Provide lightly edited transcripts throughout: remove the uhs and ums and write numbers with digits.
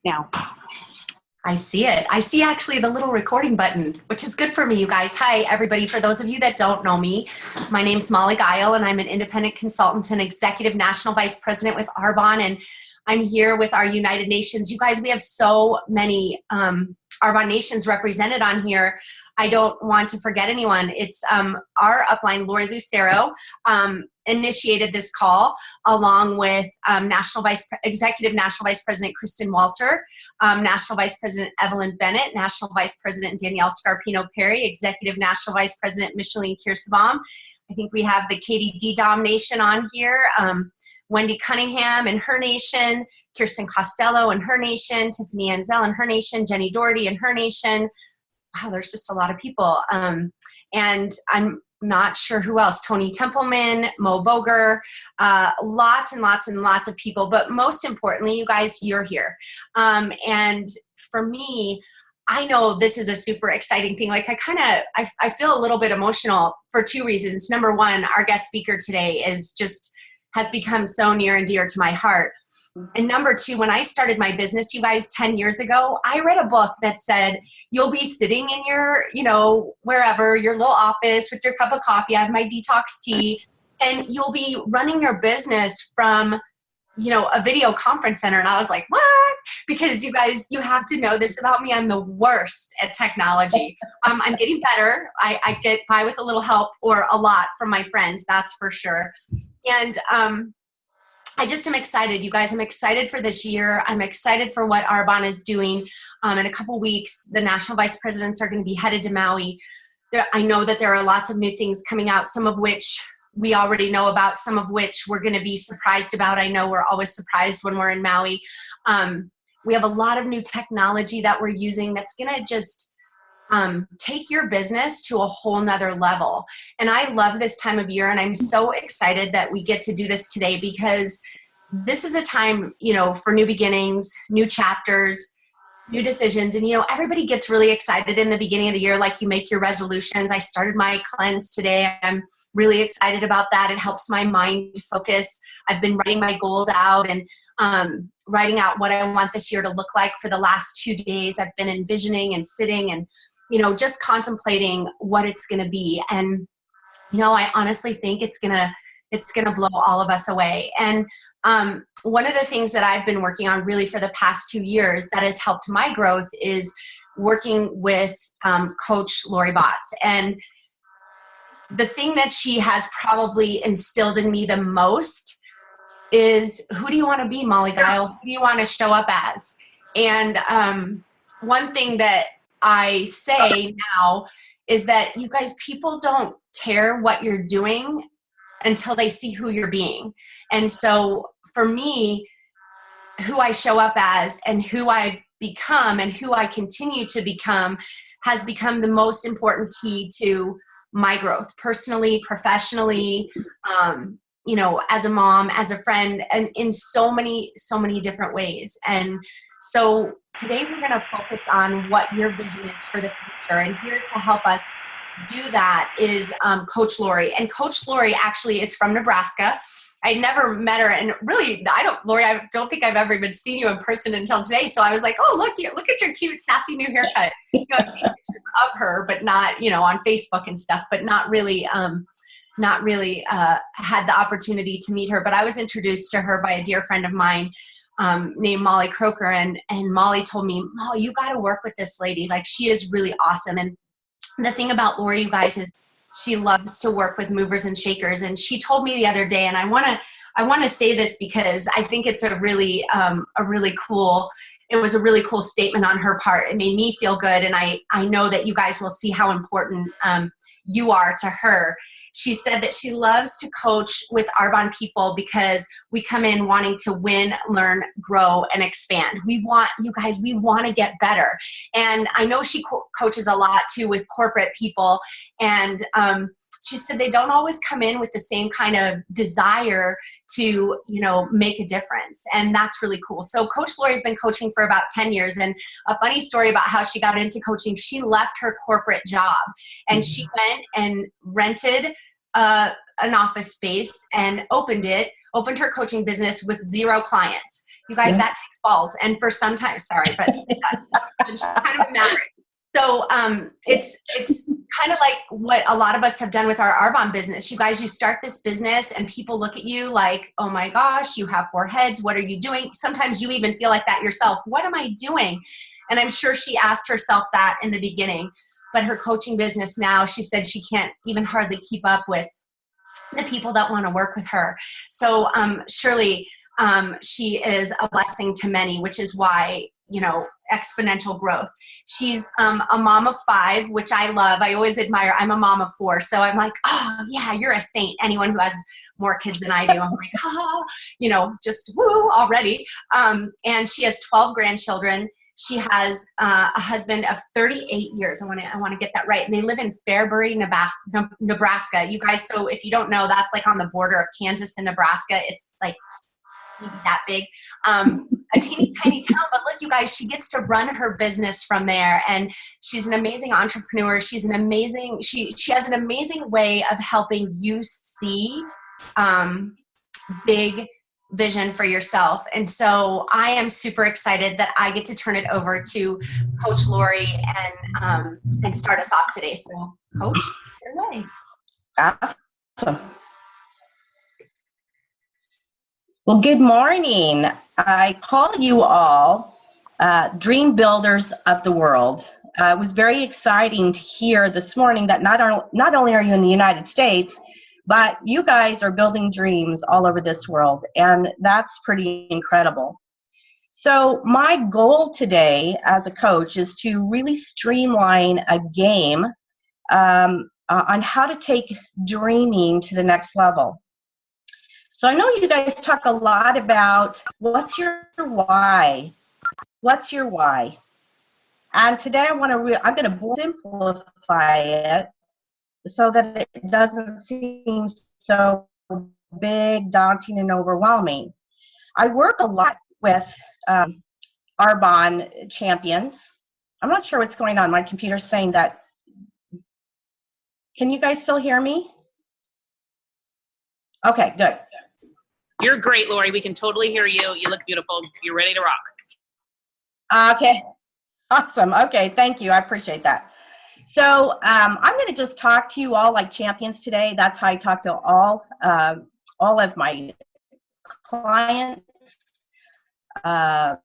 now. I see it. I see actually the little recording button, which is good for me, you guys. Hi, everybody. For those of you that don't know me, my name's Molly Guile, and I'm an independent consultant and executive national vice president with Arbonne, and I'm here with our United Nations. You guys, we have so many Arbonne nations represented on here. I don't want to forget anyone. It's our upline, Lori Lucero, initiated this call along with Executive National Vice President Kristen Walter, National Vice President Evelyn Bennett, National Vice President Danielle Scarpino-Perry, Executive National Vice President Micheline Kirschbaum. I think we have the Katie D. Dom Nation on here, Wendy Cunningham and her nation, Kirsten Costello and her nation, Tiffany Anzel and her nation, Jenny Doherty and her nation. Wow, there's just a lot of people. And I'm not sure who else. Tony Templeman, Mo Boger, lots and lots and lots of people. But most importantly, you guys, you're here. And for me, I know this is a super exciting thing. Like I feel a little bit emotional for two reasons. Number one, our guest speaker today has become so near and dear to my heart. And number two, when I started my business, you guys, 10 years ago, I read a book that said, you'll be sitting in your, wherever, your little office with your cup of coffee, I have my detox tea, and you'll be running your business from, a video conference center. And I was like, what? Because you guys, you have to know this about me. I'm the worst at technology. I'm getting better. I get by with a little help or a lot from my friends, that's for sure. And, I just am excited, you guys. I'm excited for this year. I'm excited for what Arbonne is doing. In a couple weeks, the national vice presidents are going to be headed to Maui. I know that there are lots of new things coming out, some of which we already know about, some of which we're going to be surprised about. I know we're always surprised when we're in Maui. We have a lot of new technology that we're using that's going to just take your business to a whole nother level. And I love this time of year, and I'm so excited that we get to do this today, because this is a time, for new beginnings, new chapters, new decisions. And, everybody gets really excited in the beginning of the year, like you make your resolutions. I started my cleanse today. I'm really excited about that. It helps my mind focus. I've been writing my goals out and writing out what I want this year to look like for the last 2 days. I've been envisioning and sitting and just contemplating what it's going to be. And, I honestly think it's going to blow all of us away. And one of the things that I've been working on really for the past 2 years that has helped my growth is working with Coach Lori Botz. And the thing that she has probably instilled in me the most is, who do you want to be, Molly Guile? Who do you want to show up as? And one thing that I say now is that, you guys, people don't care what you're doing until they see who you're being. And so for me, who I show up as and who I've become and who I continue to become has become the most important key to my growth, personally, professionally, as a mom, as a friend, and in so many different ways. And so today we're going to focus on what your vision is for the future. And here to help us do that is Coach Lori. And Coach Lori actually is from Nebraska. I never met her, and really, Lori, I don't think I've ever even seen you in person until today. So I was like, oh, look at your cute, sassy new haircut. I've seen pictures of her, but not, on Facebook and stuff, but not really had the opportunity to meet her. But I was introduced to her by a dear friend of mine named Molly Croker. And Molly told me, Molly, you got to work with this lady. Like, she is really awesome. And the thing about Lori, you guys, is she loves to work with movers and shakers. And she told me the other day, and I want to say this because I think it's a really cool statement on her part. It made me feel good. And I know that you guys will see how important you are to her. She said that she loves to coach with Arbonne people because we come in wanting to win, learn, grow, and expand. We want to get better. And I know she coaches a lot too with corporate people. And she said they don't always come in with the same kind of desire to, make a difference. And that's really cool. So Coach Lori's been coaching for about 10 years. And a funny story about how she got into coaching, she left her corporate job and she went and rented an office space and opened her coaching business with 0 clients. You guys, Yeah. that takes balls. And for sometimes, sorry, but it does. I'm just kind of a maverick. So it's kind of like what a lot of us have done with our Arbonne business. You guys, you start this business and people look at you like, oh my gosh, you have 4 heads. What are you doing? Sometimes you even feel like that yourself. What am I doing? And I'm sure she asked herself that in the beginning. But her coaching business now, she said she can't even hardly keep up with the people that want to work with her. So surely she is a blessing to many, which is why, you know, exponential growth. She's a mom of 5, which I love. I always admire. I'm a mom of 4. So I'm like, oh yeah, you're a saint. Anyone who has more kids than I do, I'm like, you know, just woo already. And she has 12 grandchildren. She has a husband of 38 years. I want to get that right. And they live in Fairbury, Nebraska. You guys, so if you don't know, that's like on the border of Kansas and Nebraska. It's like maybe that big. A teeny tiny town, but look, you guys, she gets to run her business from there. And she's an amazing entrepreneur. She's an amazing, she has an amazing way of helping you see big vision for yourself. And so I am super excited that I get to turn it over to Coach Lori and start us off today. So Coach, take it away. Awesome. Well, good morning. I call you all dream builders of the world. It was very exciting to hear this morning that not only are you in the United States, but you guys are building dreams all over this world, and that's pretty incredible. So my goal today as a coach is to really streamline a game on how to take dreaming to the next level. So I know you guys talk a lot about what's your why? What's your why? And today I'm going to simplify it so that it doesn't seem so big, daunting, and overwhelming. I work a lot with Arbonne champions. I'm not sure what's going on. My computer's saying that. Can you guys still hear me? Okay, good. You're great, Lori. We can totally hear you. You look beautiful. You're ready to rock. Okay, awesome. Okay, thank you. I appreciate that. So I'm going to just talk to you all like champions today. That's how I talk to all of my clients. I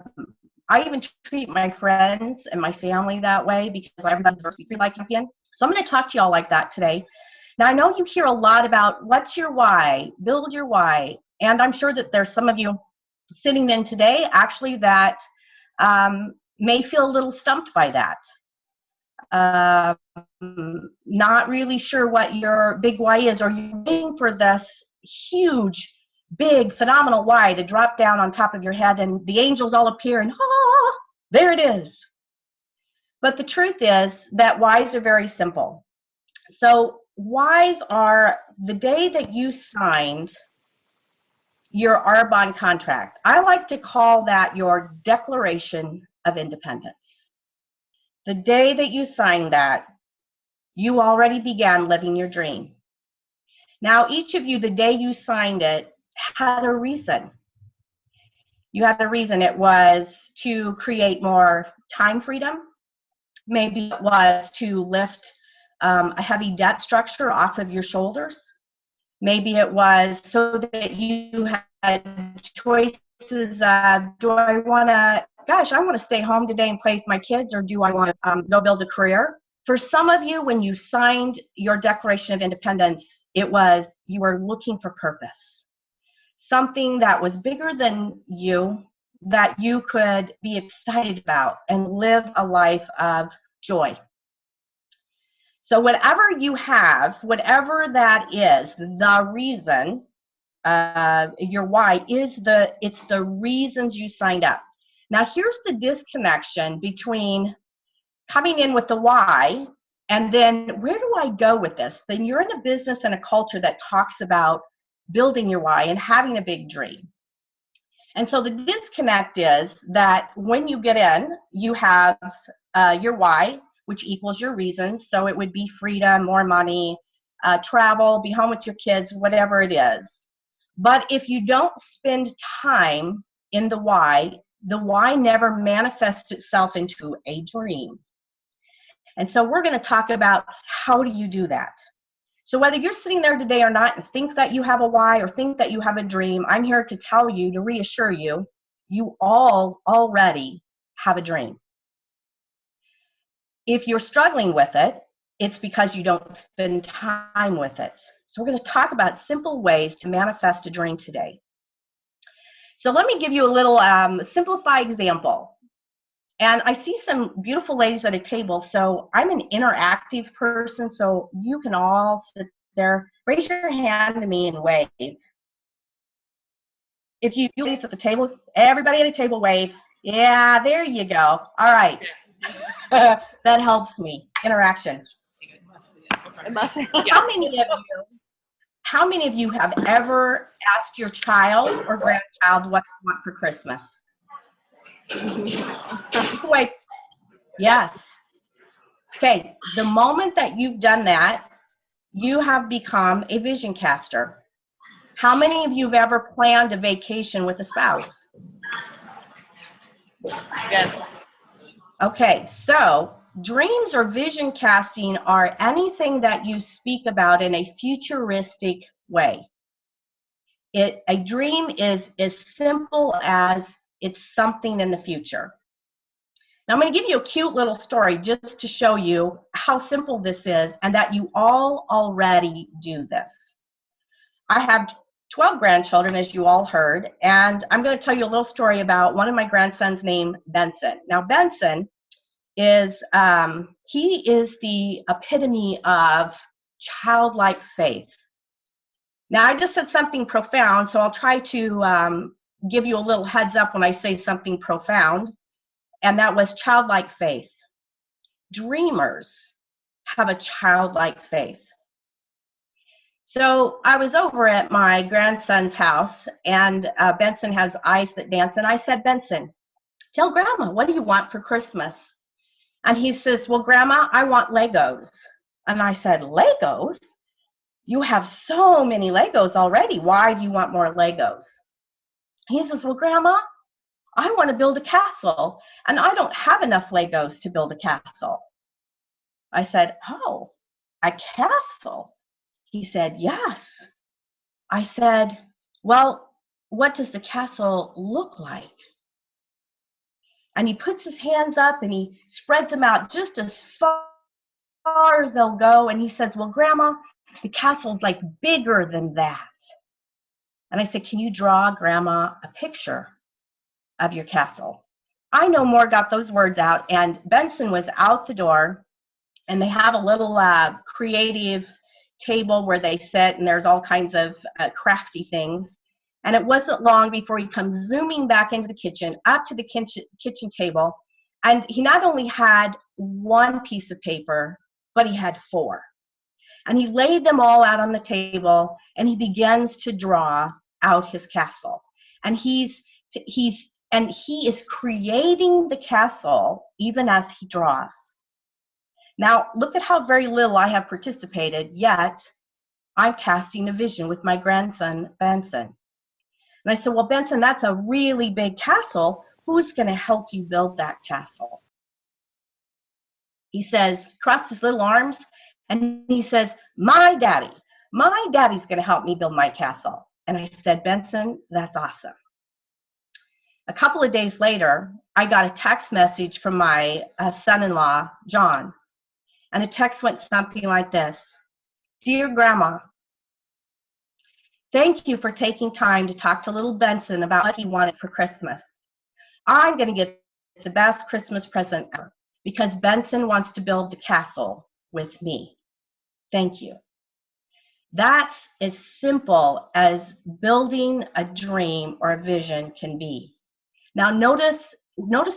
even treat my friends and my family that way because everybody's supposed to be like champion. So I'm going to talk to you all like that today. Now, I know you hear a lot about what's your why, build your why. And I'm sure that there's some of you sitting in today actually that may feel a little stumped by that. Not really sure what your big why is, or you're waiting for this huge, big, phenomenal why to drop down on top of your head and the angels all appear and there it is. But the truth is that whys are very simple. So whys are the day that you signed your Arbonne contract. I like to call that your Declaration of Independence. The day that you signed that, you already began living your dream. Now, each of you, the day you signed it, had a reason. You had the reason. It was to create more time freedom. Maybe it was to lift a heavy debt structure off of your shoulders. Maybe it was so that you had choices of, do I want to stay home today and play with my kids, or do I want to go build a career? For some of you, when you signed your Declaration of Independence, it was you were looking for purpose. Something that was bigger than you, that you could be excited about and live a life of joy. So whatever you have, whatever that is, the reason, your why it's the reasons you signed up. Now here's the disconnection between coming in with the why and then where do I go with this? Then you're in a business and a culture that talks about building your why and having a big dream. And so the disconnect is that when you get in, you have your why, which equals your reasons. So it would be freedom, more money, travel, be home with your kids, whatever it is. But if you don't spend time in the why never manifests itself into a dream. And so we're going to talk about how do you do that. So whether you're sitting there today or not and think that you have a why or think that you have a dream, I'm here to tell you, to reassure you, you all already have a dream. If you're struggling with it, it's because you don't spend time with it. So we're going to talk about simple ways to manifest a dream today. So let me give you a little simplified example. And I see some beautiful ladies at a table, so I'm an interactive person, so you can all sit there, raise your hand to me and wave. If you ladies at the table, everybody at the table wave. Yeah, there you go. All right. That helps me. Interaction. It must be. How many of you have ever asked your child or grandchild what they want for Christmas? Wait. Yes. Okay, the moment that you've done that, you have become a vision caster. How many of you have ever planned a vacation with a spouse? Yes. Okay, so dreams or vision casting are anything that you speak about in a futuristic way. A dream is as simple as it's something in the future. Now I'm going to give you a cute little story just to show you how simple this is and that you all already do this. I have 12 grandchildren, as you all heard, and I'm going to tell you a little story about one of my grandsons named Benson. Now Benson is, he is the epitome of childlike faith. Now I just said something profound, so I'll try to give you a little heads up when I say something profound, and that was childlike faith. Dreamers have a childlike faith. So I was over at my grandson's house, and Benson has eyes that dance, and I said, Benson, tell Grandma, what do you want for Christmas? And he says, well, Grandma, I want Legos. And I said, Legos? You have so many Legos already. Why do you want more Legos? He says, well, Grandma, I want to build a castle, and I don't have enough Legos to build a castle. I said, oh, a castle? He said, yes. I said, well, what does the castle look like? And he puts his hands up and he spreads them out just as far as they'll go, and he says, well, Grandma, the castle's like bigger than that. And I said, can you draw, Grandma, a picture of your castle? I no more got those words out, and Benson was out the door, and they have a little creative table where they sit, and there's all kinds of crafty things. And it wasn't long before he comes zooming back into the kitchen, up to the kitchen table, and he not only had one piece of paper, but he had 4. And he laid them all out on the table, and he begins to draw out his castle. And he is creating the castle even as he draws. Now, look at how very little I have participated, yet I'm casting a vision with my grandson, Benson. And I said, well, Benson, that's a really big castle. Who's going to help you build that castle? He says, crossed his little arms, and he says, my daddy's going to help me build my castle. And I said, Benson, that's awesome. A couple of days later, I got a text message from my son-in-law, John. And the text went something like this. Dear Grandma, thank you for taking time to talk to little Benson about what he wanted for Christmas. I'm going to get the best Christmas present ever because Benson wants to build the castle with me. Thank you. That's as simple as building a dream or a vision can be. Now notice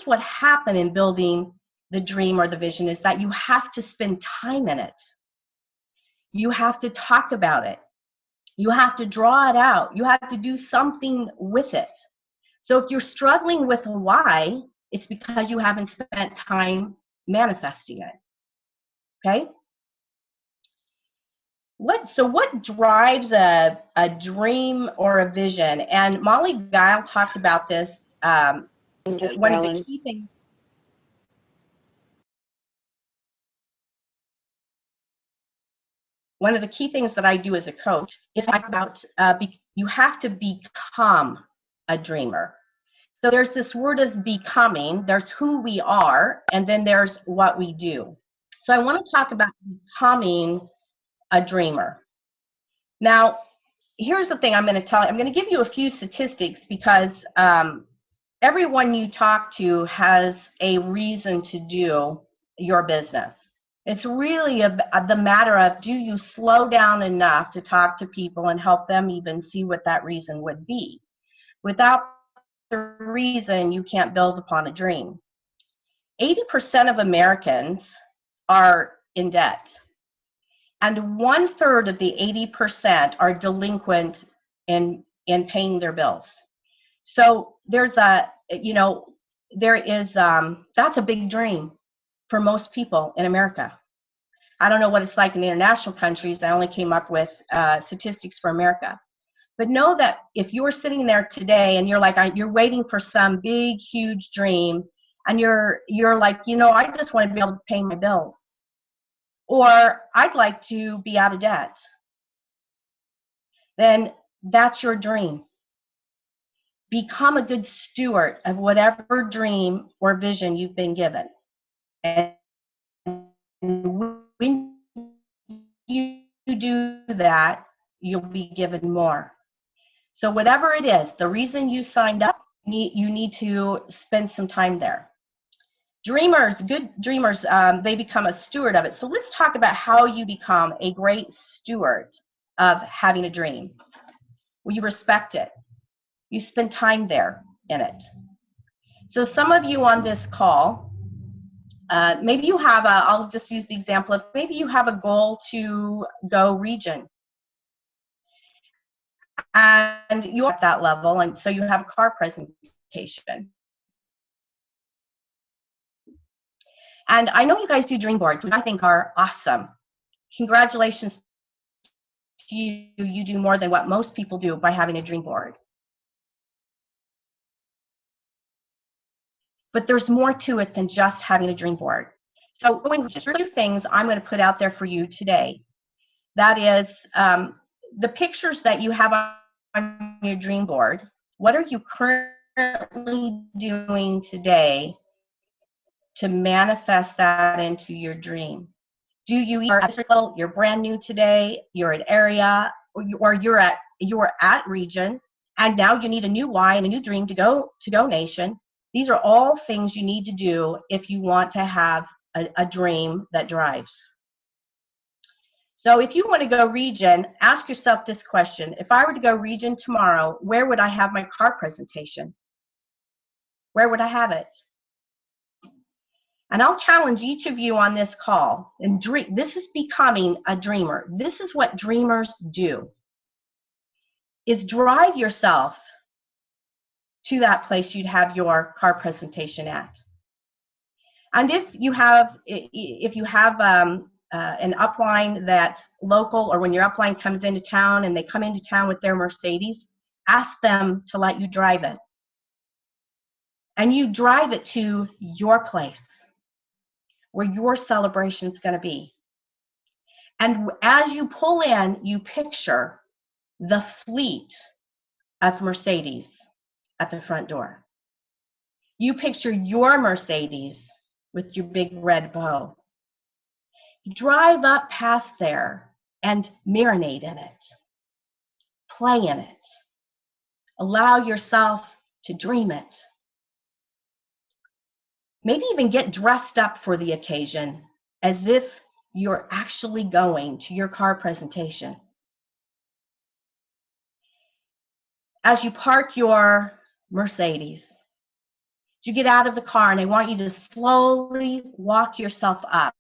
what happened in building the dream or the vision is that you have to spend time in it. You have to talk about it. You have to draw it out. You have to do something with it. So if you're struggling with why, it's because you haven't spent time manifesting it. Okay? So what drives a dream or a vision? And Molly Guile talked about this one of the key things. One of the key things that I do as a coach is about you have to become a dreamer. So there's this word of becoming, there's who we are, and then there's what we do. So I want to talk about becoming a dreamer. Now, here's the thing I'm going to tell you. I'm going to give you a few statistics because everyone you talk to has a reason to do your business. It's really the matter of, do you slow down enough to talk to people and help them even see what that reason would be? Without the reason, you can't build upon a dream. 80% of Americans are in debt. And 1/3 of the 80% are delinquent in paying their bills. So there's that's a big dream for most people in America. I don't know what it's like in the international countries. I only came up with statistics for America. But know that if you're sitting there today and you're waiting for some big, huge dream, and you're like, I just want to be able to pay my bills, or I'd like to be out of debt, then that's your dream. Become a good steward of whatever dream or vision you've been given. And when you do that, you'll be given more. So whatever it is, the reason you signed up, you need to spend some time there. Dreamers, good dreamers, they become a steward of it. So let's talk about how you become a great steward of having a dream. Well, you respect it. You spend time there in it. So some of you on this call, maybe you have I'll just use the example of, maybe you have a goal to go region. And you're at that level, and so you have a car presentation. And I know you guys do dream boards, which I think are awesome. Congratulations to you. You do more than what most people do by having a dream board. But there's more to it than just having a dream board. So just a few things I'm going to put out there for you today. That is the pictures that you have on your dream board. What are you currently doing today to manifest that into your dream? Do you you're brand new today, you're at area, or you're at region, and now you need a new why and a new dream to go nation. These are all things you need to do if you want to have a dream that drives. So if you want to go region, ask yourself this question. If I were to go region tomorrow, where would I have my car presentation? Where would I have it? And I'll challenge each of you on this call. And this is becoming a dreamer. This is what dreamers do, is drive yourself to that place you'd have your car presentation at. And if you have an upline that's local, or when your upline comes into town and they come into town with their Mercedes, ask them to let you drive it. And you drive it to your place where your celebration is going to be. And as you pull in, you picture the fleet of Mercedes at the front door. You picture your Mercedes with your big red bow. Drive up past there and marinate in it. Play in it. Allow yourself to dream it. Maybe even get dressed up for the occasion as if you're actually going to your car presentation. As you park your Mercedes, you get out of the car and I want you to slowly walk yourself up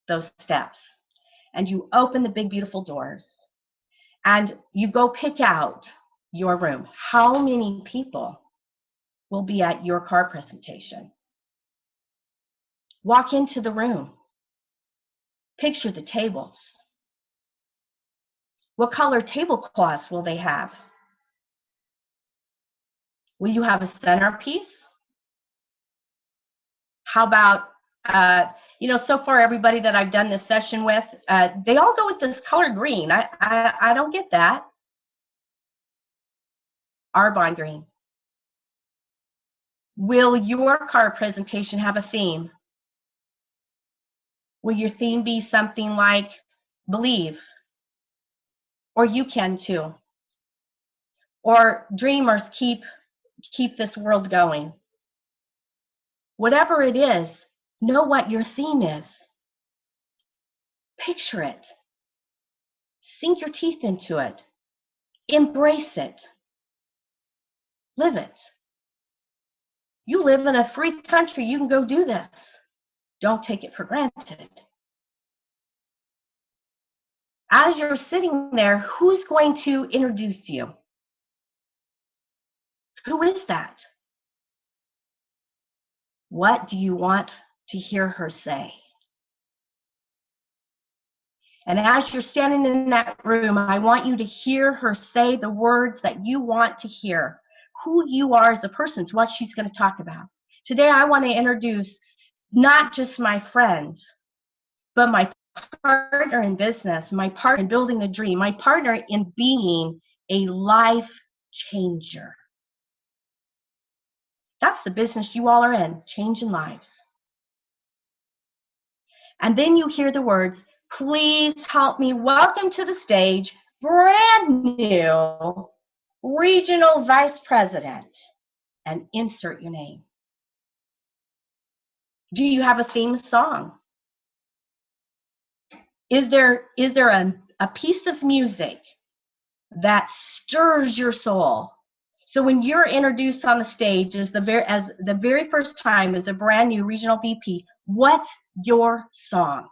those steps. And you open the big, beautiful doors. And you go pick out your room. How many people will be at your car presentation? Walk into the room. Picture the tables. What color tablecloths will they have? Will you have a centerpiece? How about, so far everybody that I've done this session with, they all go with this color green. I don't get that. Arbonne green. Will your card presentation have a theme? Will your theme be something like believe? Or you can too? Or dreamers keep this world going? Whatever it is, know what your theme is. Picture it. Sink your teeth into it. Embrace it. Live it. You live in a free country. You can go do this. Don't take it for granted. As you're sitting there, who's going to introduce you? Who is that? What do you want to hear her say? And as you're standing in that room, I want you to hear her say the words that you want to hear. Who you are as a person is what she's going to talk about. Today, I want to introduce not just my friend, but my partner in business, my partner in building a dream, my partner in being a life changer. That's the business you all are in, changing lives. And then you hear the words, please help me welcome to the stage, brand new Regional Vice President, and insert your name. Do you have a theme song? Is there a piece of music that stirs your soul? So when you're introduced on the stage as the very first time as a brand new regional VP, what's your song?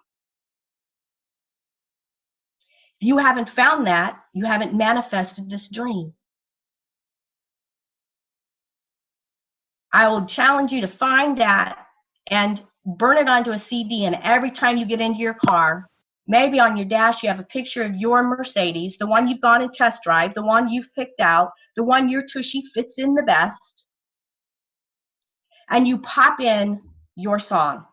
If you haven't found that, you haven't manifested this dream. I will challenge you to find that and burn it onto a CD, and every time you get into your car, maybe on your dash you have a picture of your Mercedes, the one you've gone and test drive, the one you've picked out, the one your tushy fits in the best, and you pop in your song.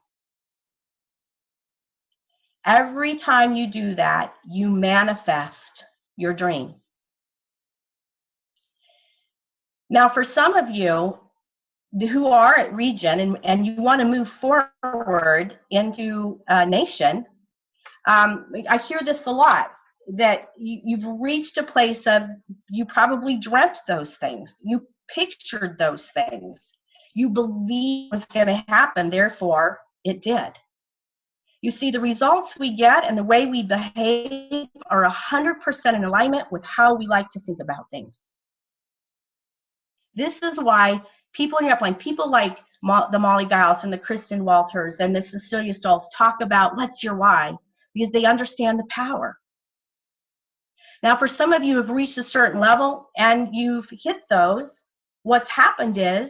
Every time you do that, you manifest your dream. Now, for some of you who are at Region and you want to move forward into a nation, I hear this a lot, that you've reached a place of, you probably dreamt those things. You pictured those things. You believed it was going to happen, therefore it did. You see, the results we get and the way we behave are 100% in alignment with how we like to think about things. This is why people in the upline, people like the Molly Giles and the Kristen Walters and the Cecilia Stoltz talk about what's your why, because they understand the power. Now, for some of you who have reached a certain level and you've hit those, what's happened is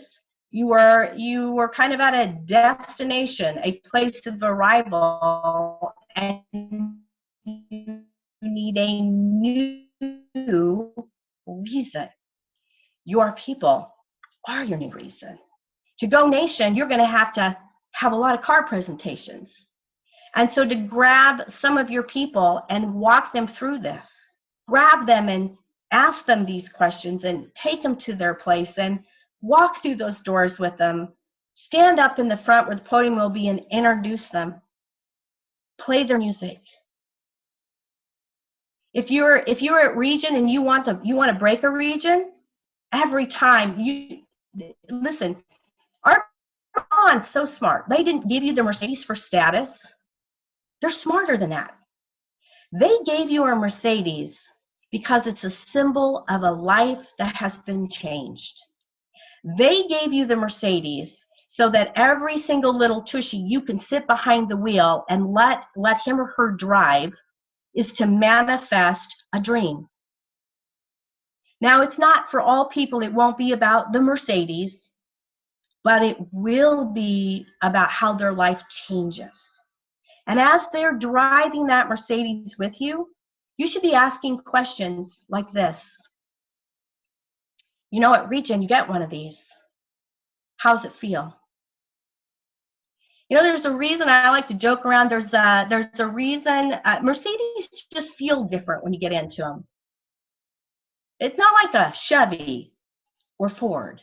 you were kind of at a destination, a place of arrival, and you need a new reason. Your people are your new reason. To go nation, you're going to have a lot of card presentations. And so to grab some of your people and walk them through this, grab them and ask them these questions and take them to their place and walk through those doors with them, stand up in the front where the podium will be and introduce them, play their music. If you're at Region and you want to break a region, every time listen, Arbonne's so smart. They didn't give you the Mercedes for status. They're smarter than that. They gave you a Mercedes because it's a symbol of a life that has been changed. They gave you the Mercedes so that every single little tushy you can sit behind the wheel and let him or her drive is to manifest a dream. Now, it's not for all people. It won't be about the Mercedes, but it will be about how their life changes. And as they're driving that Mercedes with you, you should be asking questions like this. You know, at Region, you get one of these. How's it feel? You know, there's a reason I like to joke around. There's a reason Mercedes just feel different when you get into them. It's not like a Chevy or Ford.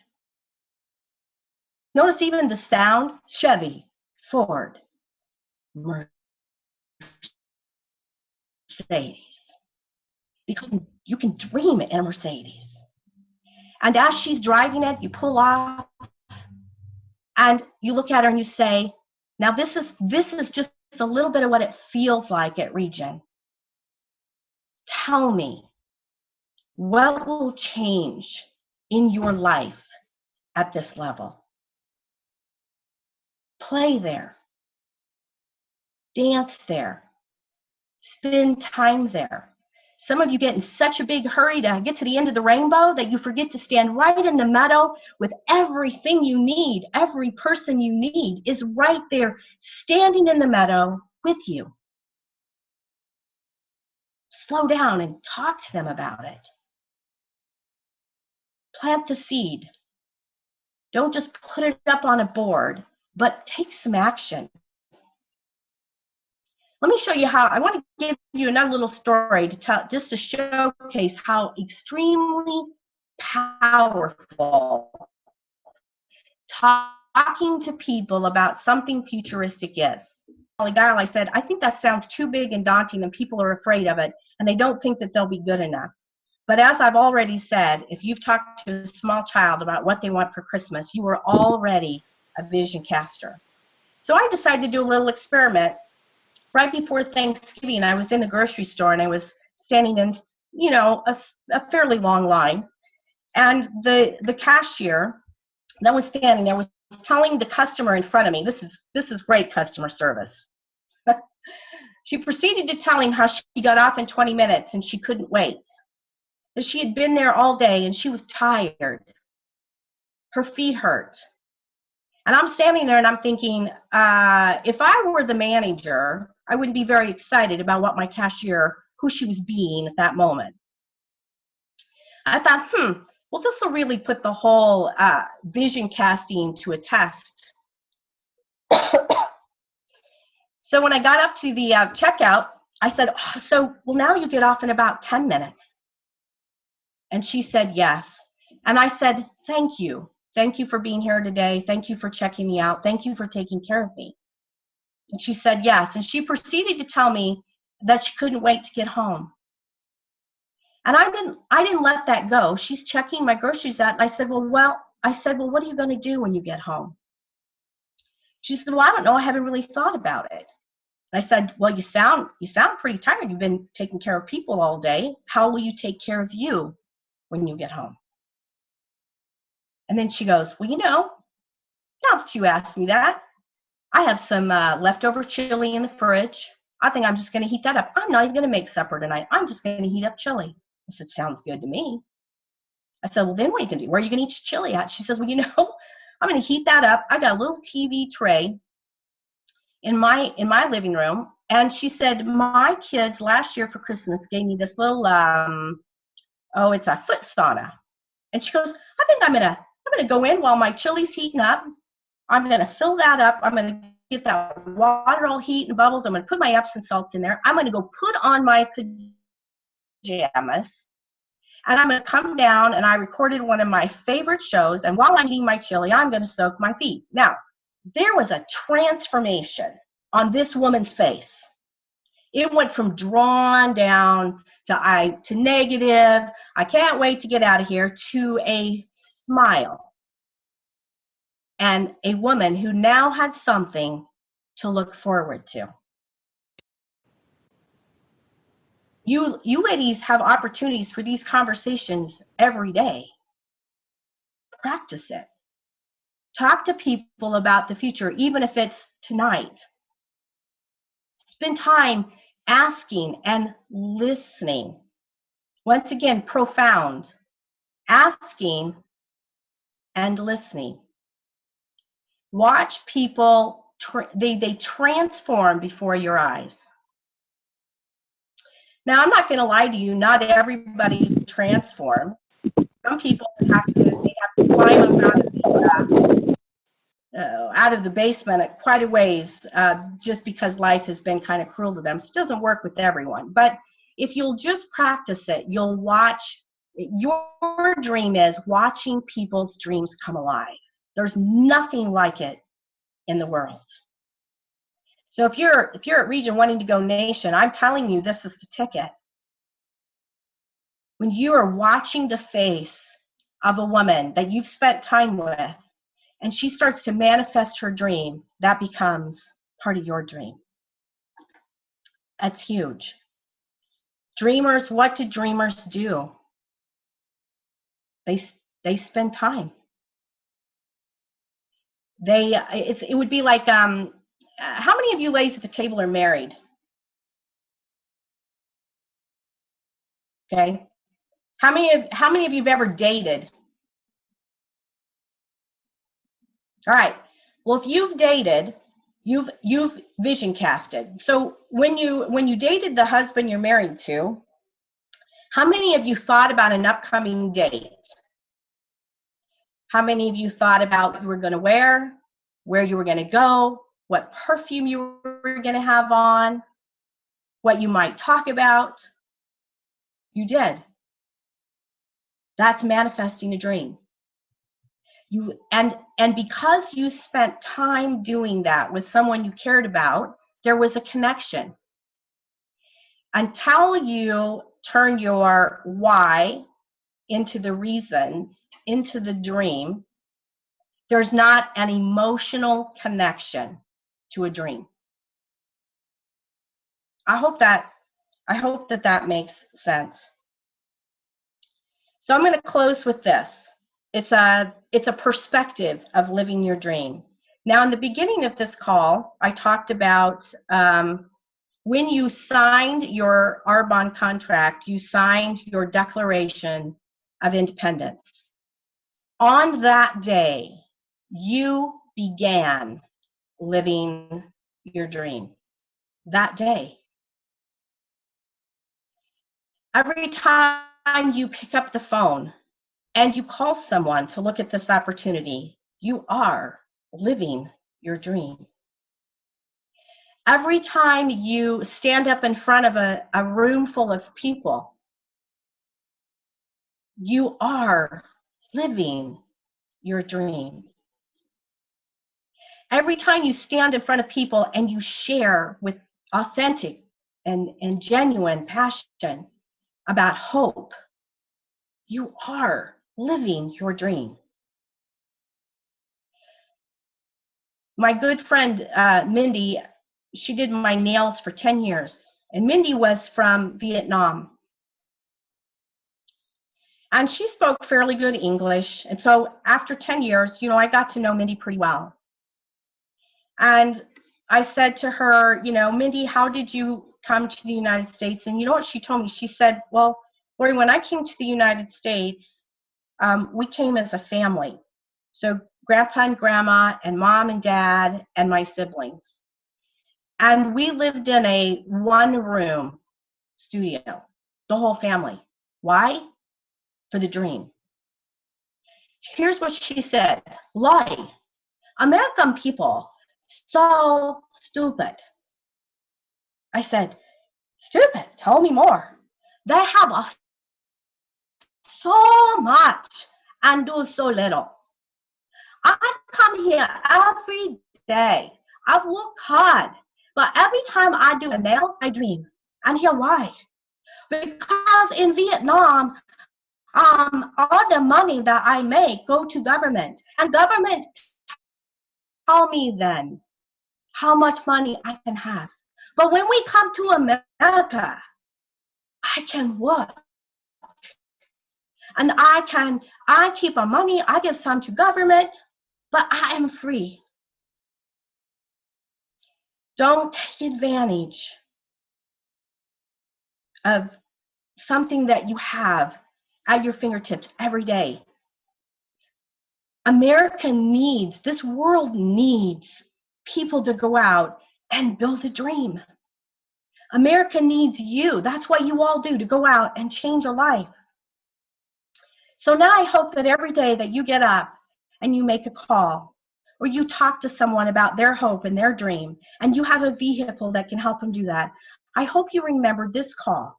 Notice even the sound, Chevy, Ford, Mercedes. Because you can dream it in a Mercedes. And as she's driving it, you pull off, and you look at her and you say, now this is just a little bit of what it feels like at Region. Tell me, what will change in your life at this level? Play there. Dance there. Spend time there. Some of you get in such a big hurry to get to the end of the rainbow that you forget to stand right in the meadow with everything you need. Every person you need is right there standing in the meadow with you. Slow down and talk to them about it. Plant the seed. Don't just put it up on a board, but take some action. Let me show you how. I want to give you another little story to tell, just to showcase how extremely powerful talking to people about something futuristic is. I said, I think that sounds too big and daunting and people are afraid of it and they don't think that they'll be good enough. But as I've already said, if you've talked to a small child about what they want for Christmas, you are already a vision caster. So I decided to do a little experiment. Right before Thanksgiving, I was in the grocery store and I was standing in, you know, a fairly long line. And the cashier that was standing there was telling the customer in front of me, this is great customer service. She proceeded to tell him how she got off in 20 minutes and she couldn't wait. That she had been there all day and she was tired. Her feet hurt. And I'm standing there and I'm thinking, if I were the manager, I wouldn't be very excited about what my cashier, who she was being at that moment. I thought, well, this will really put the whole vision casting to a test. So when I got up to the checkout, I said, well, now you get off in about 10 minutes. And she said, yes. And I said, thank you. Thank you for being here today. Thank you for checking me out. Thank you for taking care of me. And she said, yes. And she proceeded to tell me that she couldn't wait to get home. And I didn't let that go. She's checking my groceries out. And I said, well, what are you going to do when you get home? She said, well, I don't know. I haven't really thought about it. And I said, well, you sound pretty tired. You've been taking care of people all day. How will you take care of you when you get home? And then she goes, well, you know, now that you asked me that, I have some leftover chili in the fridge. I think I'm just going to heat that up. I'm not even going to make supper tonight. I'm just going to heat up chili. I said, sounds good to me. I said, well, then what are you going to do? Where are you going to eat your chili at? She says, well, you know, I'm going to heat that up. I got a little TV tray in my living room. And she said, my kids last year for Christmas gave me this little, it's a foot sauna. And she goes, I think I'm going to go in while my chili's heating up. I'm going to fill that up. I'm going to get that water all heat and bubbles. I'm going to put my Epsom salts in there. I'm going to go put on my pajamas. And I'm going to come down, and I recorded one of my favorite shows. And while I'm eating my chili, I'm going to soak my feet. Now, there was a transformation on this woman's face. It went from drawn down to negative, I can't wait to get out of here, to a smile. And a woman who now had something to look forward to. You ladies have opportunities for these conversations every day. Practice it. Talk to people about the future, even if it's tonight. Spend time asking and listening. Once again, profound. Asking and listening. Watch people, they transform before your eyes. Now, I'm not going to lie to you, not everybody transforms. Some some people they have to climb up out of the basement at quite a ways just because life has been kind of cruel to them. So it doesn't work with everyone. But if you'll just practice it, you'll watch. Your dream is watching people's dreams come alive. There's nothing like it in the world. So if you're at Region wanting to go nation, I'm telling you, this is the ticket. When you are watching the face of a woman that you've spent time with, and she starts to manifest her dream, that becomes part of your dream. That's huge. Dreamers, what do dreamers do? They spend time. It would be like, how many of you ladies at the table are married? Okay. How many of you have ever dated? All right. Well, if you've dated, you've vision casted. So when you dated the husband you're married to, how many of you thought about an upcoming date? How many of you thought about what you were going to wear, where you were going to go, what perfume you were going to have on, what you might talk about? You did. That's manifesting a dream. And because you spent time doing that with someone you cared about, there was a connection. Until you turn your why into the reasons, into the dream, there's not an emotional connection to a dream. I hope that makes sense. So I'm going to close with this. It's a perspective of living your dream. Now, in the beginning of this call, I talked about when you signed your Arbonne contract, you signed your Declaration of Independence. On that day, you began living your dream. That day. Every time you pick up the phone and you call someone to look at this opportunity, you are living your dream. Every time you stand up in front of a room full of people, you are living your dream. Every time you stand in front of people and you share with authentic and genuine passion about hope, you are living your dream. My good friend Mindy, she did my nails for 10 years. And Mindy was from Vietnam. And she spoke fairly good English. And so after 10 years, I got to know Mindy pretty well. And I said to her, Mindy, how did you come to the United States? And you know what she told me? She said, well, Lori, when I came to the United States, we came as a family. So grandpa and grandma and mom and dad and my siblings. And we lived in a one-room studio, the whole family. Why? For the dream. Here's what she said. Lori, American people, so stupid. I said, stupid? Tell me more. They have so much and do so little. I come here every day. I work hard. But every time I do a nail, I dream. And here's why. Because in Vietnam, all the money that I make go to government. And government tell me then how much money I can have. But when we come to America, I can work. And I keep my money, I give some to government, but I am free. Don't take advantage of something that you have at your fingertips every day. America needs, this world needs people to go out and build a dream. America needs you. That's what you all do, to go out and change your life. So now I hope that every day that you get up and you make a call, or you talk to someone about their hope and their dream, and you have a vehicle that can help them do that, I hope you remember this call.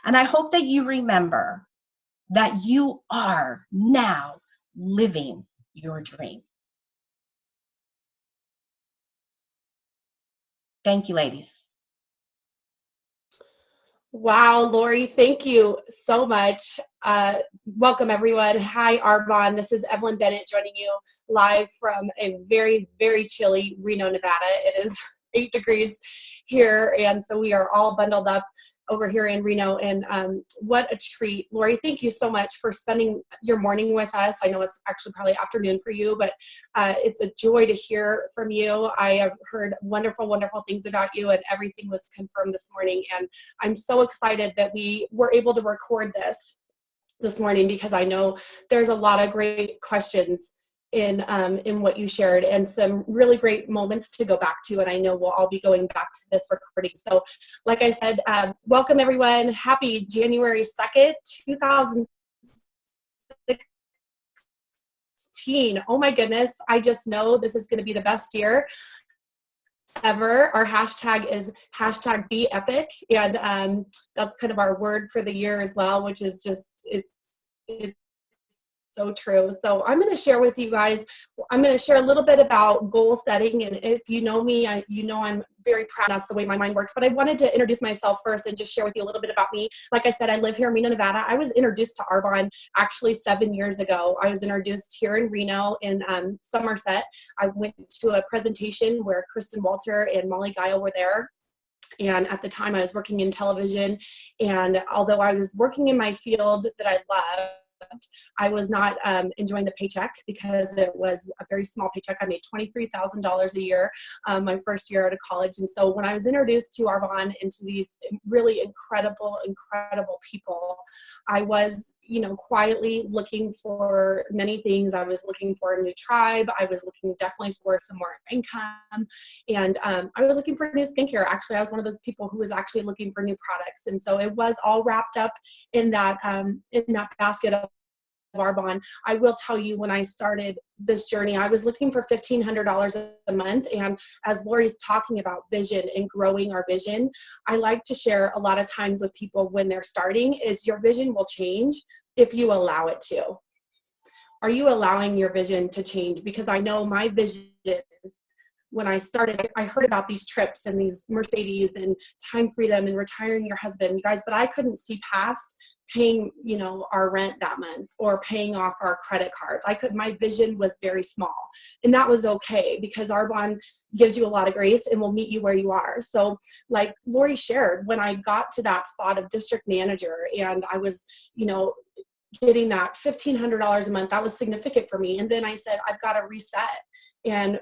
And I hope that you remember that you are now living your dream. Thank you, ladies. Wow, Lori, thank you so much. Welcome, everyone. Hi, Arbonne. This is Evelyn Bennett joining you live from a very, very chilly Reno, Nevada. It is 8 degrees here, and so we are all bundled up over here in Reno, and what a treat. Lori, thank you so much for spending your morning with us. I know it's actually probably afternoon for you, but it's a joy to hear from you. I have heard wonderful, wonderful things about you, and everything was confirmed this morning, and I'm so excited that we were able to record this morning, because I know there's a lot of great questions in what you shared, and some really great moments to go back to, and I know we'll all be going back to this recording. So like I said, welcome everyone. Happy January 2nd, 2016. Oh my goodness, I just know this is going to be the best year ever. Our hashtag is #BeEpic, and that's kind of our word for the year as well, which is just, it's so true. So I'm going to share with you guys, I'm going to share a little bit about goal setting. And if you know me, you know I'm very proud. That's the way my mind works. But I wanted to introduce myself first and just share with you a little bit about me. Like I said, I live here in Reno, Nevada. I was introduced to Arbonne actually 7 years ago. I was introduced here in Reno in Somerset. I went to a presentation where Kristen Walter and Molly Guile were there. And at the time I was working in television. And although I was working in my field that I loved, I was not enjoying the paycheck, because it was a very small paycheck. I made $23,000 a year my first year out of college. And so when I was introduced to Arbonne and to these really incredible, incredible people, I was, quietly looking for many things. I was looking for a new tribe. I was looking definitely for some more income. And I was looking for new skincare. Actually, I was one of those people who was actually looking for new products. And so it was all wrapped up in that basket of Arbonne. I will tell you, when I started this journey, I was looking for $1,500 a month. And as Lori's talking about vision and growing our vision, I like to share a lot of times with people when they're starting is your vision will change if you allow it to. Are you allowing your vision to change? Because I know my vision, when I started, I heard about these trips and these Mercedes and time freedom and retiring your husband, you guys, but I couldn't see past paying, our rent that month or paying off our credit cards. My vision was very small, and that was okay, because Arbonne gives you a lot of grace and will meet you where you are. So like Lori shared, when I got to that spot of district manager and I was, getting that $1,500 a month, that was significant for me. And then I said, I've got to reset and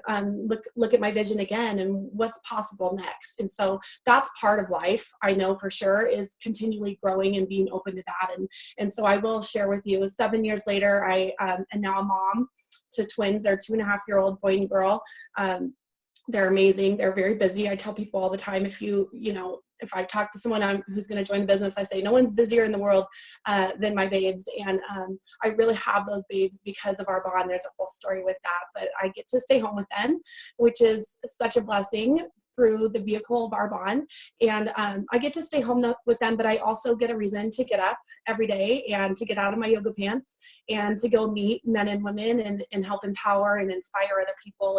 look at my vision again and what's possible next. And so that's part of life, I know for sure, is continually growing and being open to that. And so I will share with you, 7 years later, I am now a mom to twins. They're 2.5-year-old boy and girl. They're amazing. They're very busy. I tell people all the time, if I talk to someone who's going to join the business, I say no one's busier in the world than my babes. And I really have those babes because of Arbonne. There's a whole story with that, but I get to stay home with them, which is such a blessing through the vehicle of Arbonne. And I get to stay home with them, but I also get a reason to get up every day and to get out of my yoga pants and to go meet men and women and help empower and inspire other people.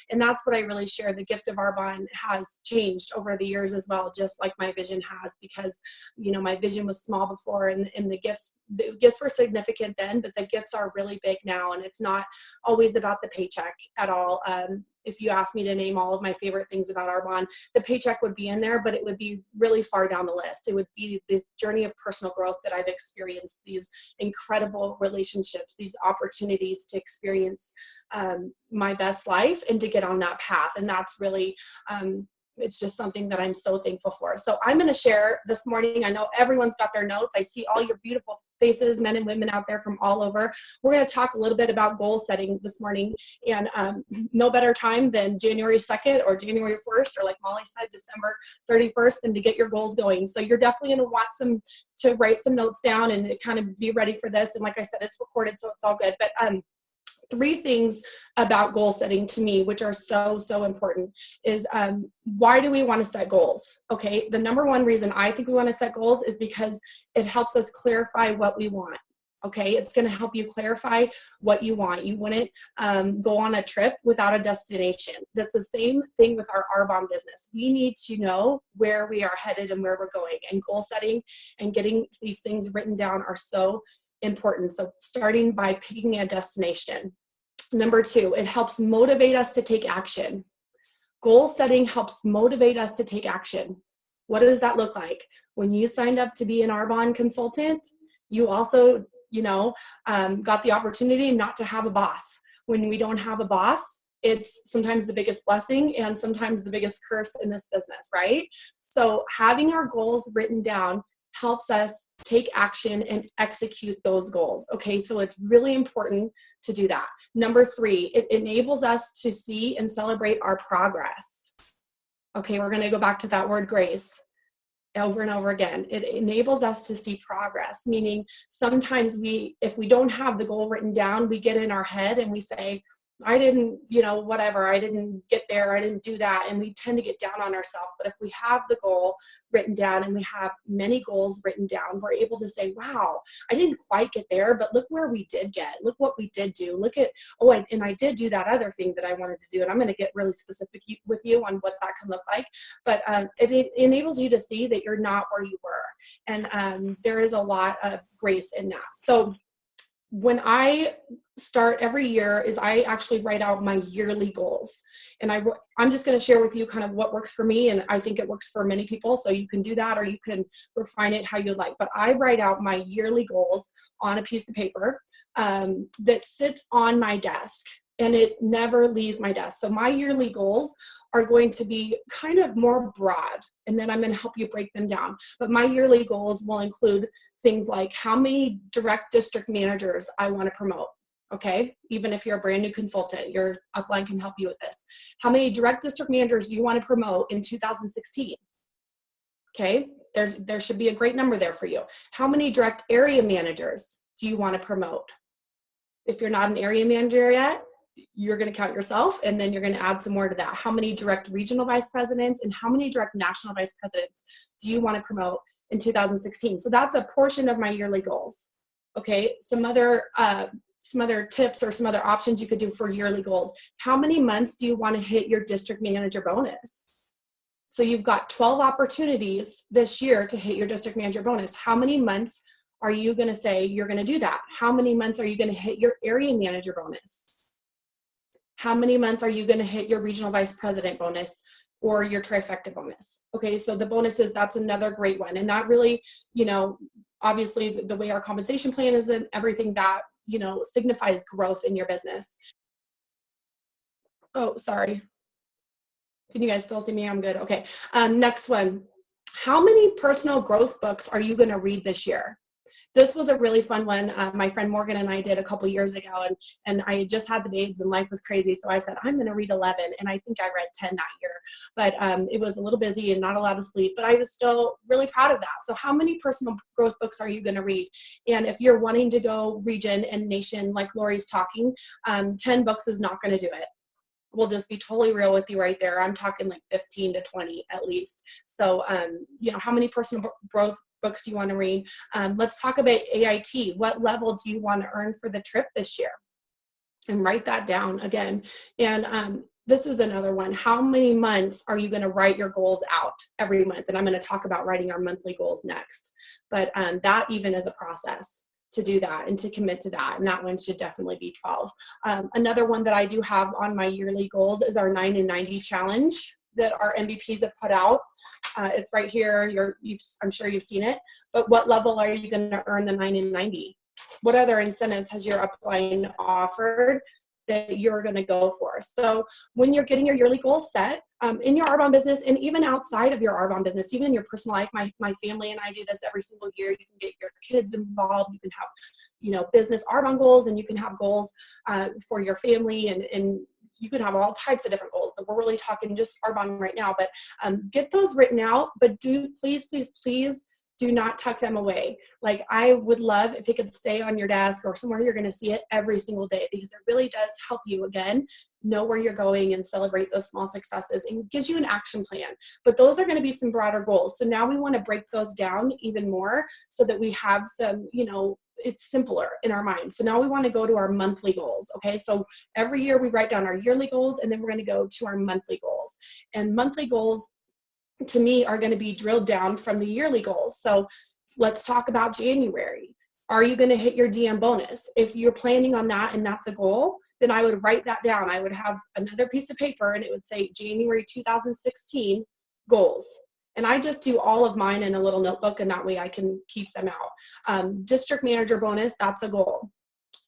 And that's what I really share. The gift of Arbonne has changed over the years as well, just like my vision has, because, my vision was small before and the gifts were significant then, but the gifts are really big now. And it's not always about the paycheck at all. If you asked me to name all of my favorite things about Arbonne, the paycheck would be in there, but it would be really far down the list. It would be the journey of personal growth that I've experienced, these incredible relationships, these opportunities to experience my best life and to get on that path. And that's really it's just something that I'm so thankful for. So I'm going to share this morning. I know everyone's got their notes. I see all your beautiful faces, men and women out there from all over. We're going to talk a little bit about goal setting this morning, and no better time than January 2nd or January 1st, or like Molly said, December 31st, and to get your goals going. So you're definitely going to want to write some notes down and kind of be ready for this. And like I said, it's recorded, so it's all good. But 3 things about goal setting to me, which are so, so important, is why do we want to set goals? Okay, the number one reason I think we want to set goals is because it helps us clarify what we want. Okay, it's going to help you clarify what you want. You wouldn't go on a trip without a destination. That's the same thing with our Arbonne business. We need to know where we are headed and where we're going. And goal setting and getting these things written down are so important. So starting by picking a destination. Number 2, it helps motivate us to take action. Goal setting helps motivate us to take action. What does that look like? When you signed up to be an Arbonne consultant, you also, got the opportunity not to have a boss. When we don't have a boss, it's sometimes the biggest blessing and sometimes the biggest curse in this business, right? So having our goals written down helps us take action and execute those goals. Okay, so it's really important to do that. Number 3, it enables us to see and celebrate our progress. Okay, we're going to go back to that word grace over and over again. It enables us to see progress, meaning sometimes if we don't have the goal written down, we get in our head and we say, I didn't, whatever, I didn't get there, I didn't do that, and we tend to get down on ourselves. But if we have the goal written down and we have many goals written down, we're able to say, wow, I didn't quite get there, but look where we did get, look what we did do, look at, and I did do that other thing that I wanted to do, and I'm going to get really specific with you on what that can look like. But it enables you to see that you're not where you were, and there is a lot of grace in that. So when I start every year is I actually write out my yearly goals. And I'm just going to share with you kind of what works for me. And I think it works for many people. So you can do that, or you can refine it how you like. But I write out my yearly goals on a piece of paper that sits on my desk, and it never leaves my desk. So my yearly goals are going to be kind of more broad, and then I'm going to help you break them down. But my yearly goals will include things like how many direct district managers I want to promote. Okay, even if you're a brand new consultant, your upline can help you with this. How many direct district managers do you want to promote in 2016? Okay, there should be a great number there for you. How many direct area managers do you want to promote? If you're not an area manager yet, you're going to count yourself, and then you're going to add some more to that. How many direct regional vice presidents and how many direct national vice presidents do you want to promote in 2016? So that's a portion of my yearly goals. Okay, some other tips or some other options you could do for yearly goals. How many months do you want to hit your district manager bonus? So you've got 12 opportunities this year to hit your district manager bonus. How many months are you going to say you're going to do that? How many months are you going to hit your area manager bonus? How many months are you going to hit your regional vice president bonus or your trifecta bonus? Okay, so the bonuses, that's another great one. And that really, obviously the way our compensation plan is and everything that, signifies growth in your business. Oh, sorry. Can you guys still see me? I'm good. Okay. Next one. How many personal growth books are you going to read this year? This was a really fun one. My friend Morgan and I did a couple years ago, and I had just had the babes and life was crazy. So I said, I'm going to read 11. And I think I read 10 that year, but it was a little busy and not a lot of sleep, but I was still really proud of that. So how many personal growth books are you going to read? And if you're wanting to go region and nation, like Lori's talking, 10 books is not going to do it. We'll just be totally real with you right there. I'm talking like 15 to 20 at least. So, how many personal growth books do you want to read? Let's talk about AIT. What level do you want to earn for the trip this year? And write that down again. And this is another one. How many months are you going to write your goals out every month? And I'm going to talk about writing our monthly goals next. But that even is a process to do that and to commit to that. And that one should definitely be 12. Another one that I do have on my yearly goals is our 9 and 90 challenge that our MVPs have put out. It's right here. I'm sure you've seen it. But what level are you going to earn the 9 and 90? What other incentives has your upline offered that you're going to go for. So when you're getting your yearly goals set, in your Arbonne business and even outside of your Arbonne business, even in your personal life, my family and I do this every single year. You can get your kids involved. You can have, business Arbonne goals, and you can have goals for your family, and you could have all types of different goals, but we're really talking just Arbonne right now. But get those written out, but please do not tuck them away. Like, I would love if it could stay on your desk or somewhere you're going to see it every single day, because it really does help you, again, know where you're going and celebrate those small successes, and gives you an action plan. But those are going to be some broader goals. So now we want to break those down even more so that we have some, it's simpler in our mind. So now we want to go to our monthly goals. Okay. So every year we write down our yearly goals, and then we're going to go to our monthly goals. And monthly goals, to me, are going to be drilled down from the yearly goals. So let's talk about January. Are you going to hit your DM bonus? If you're planning on that and that's a goal, then I would write that down. I would have another piece of paper, and it would say January 2016 goals. And I just do all of mine in a little notebook, and that way I can keep them out. District manager bonus, that's a goal.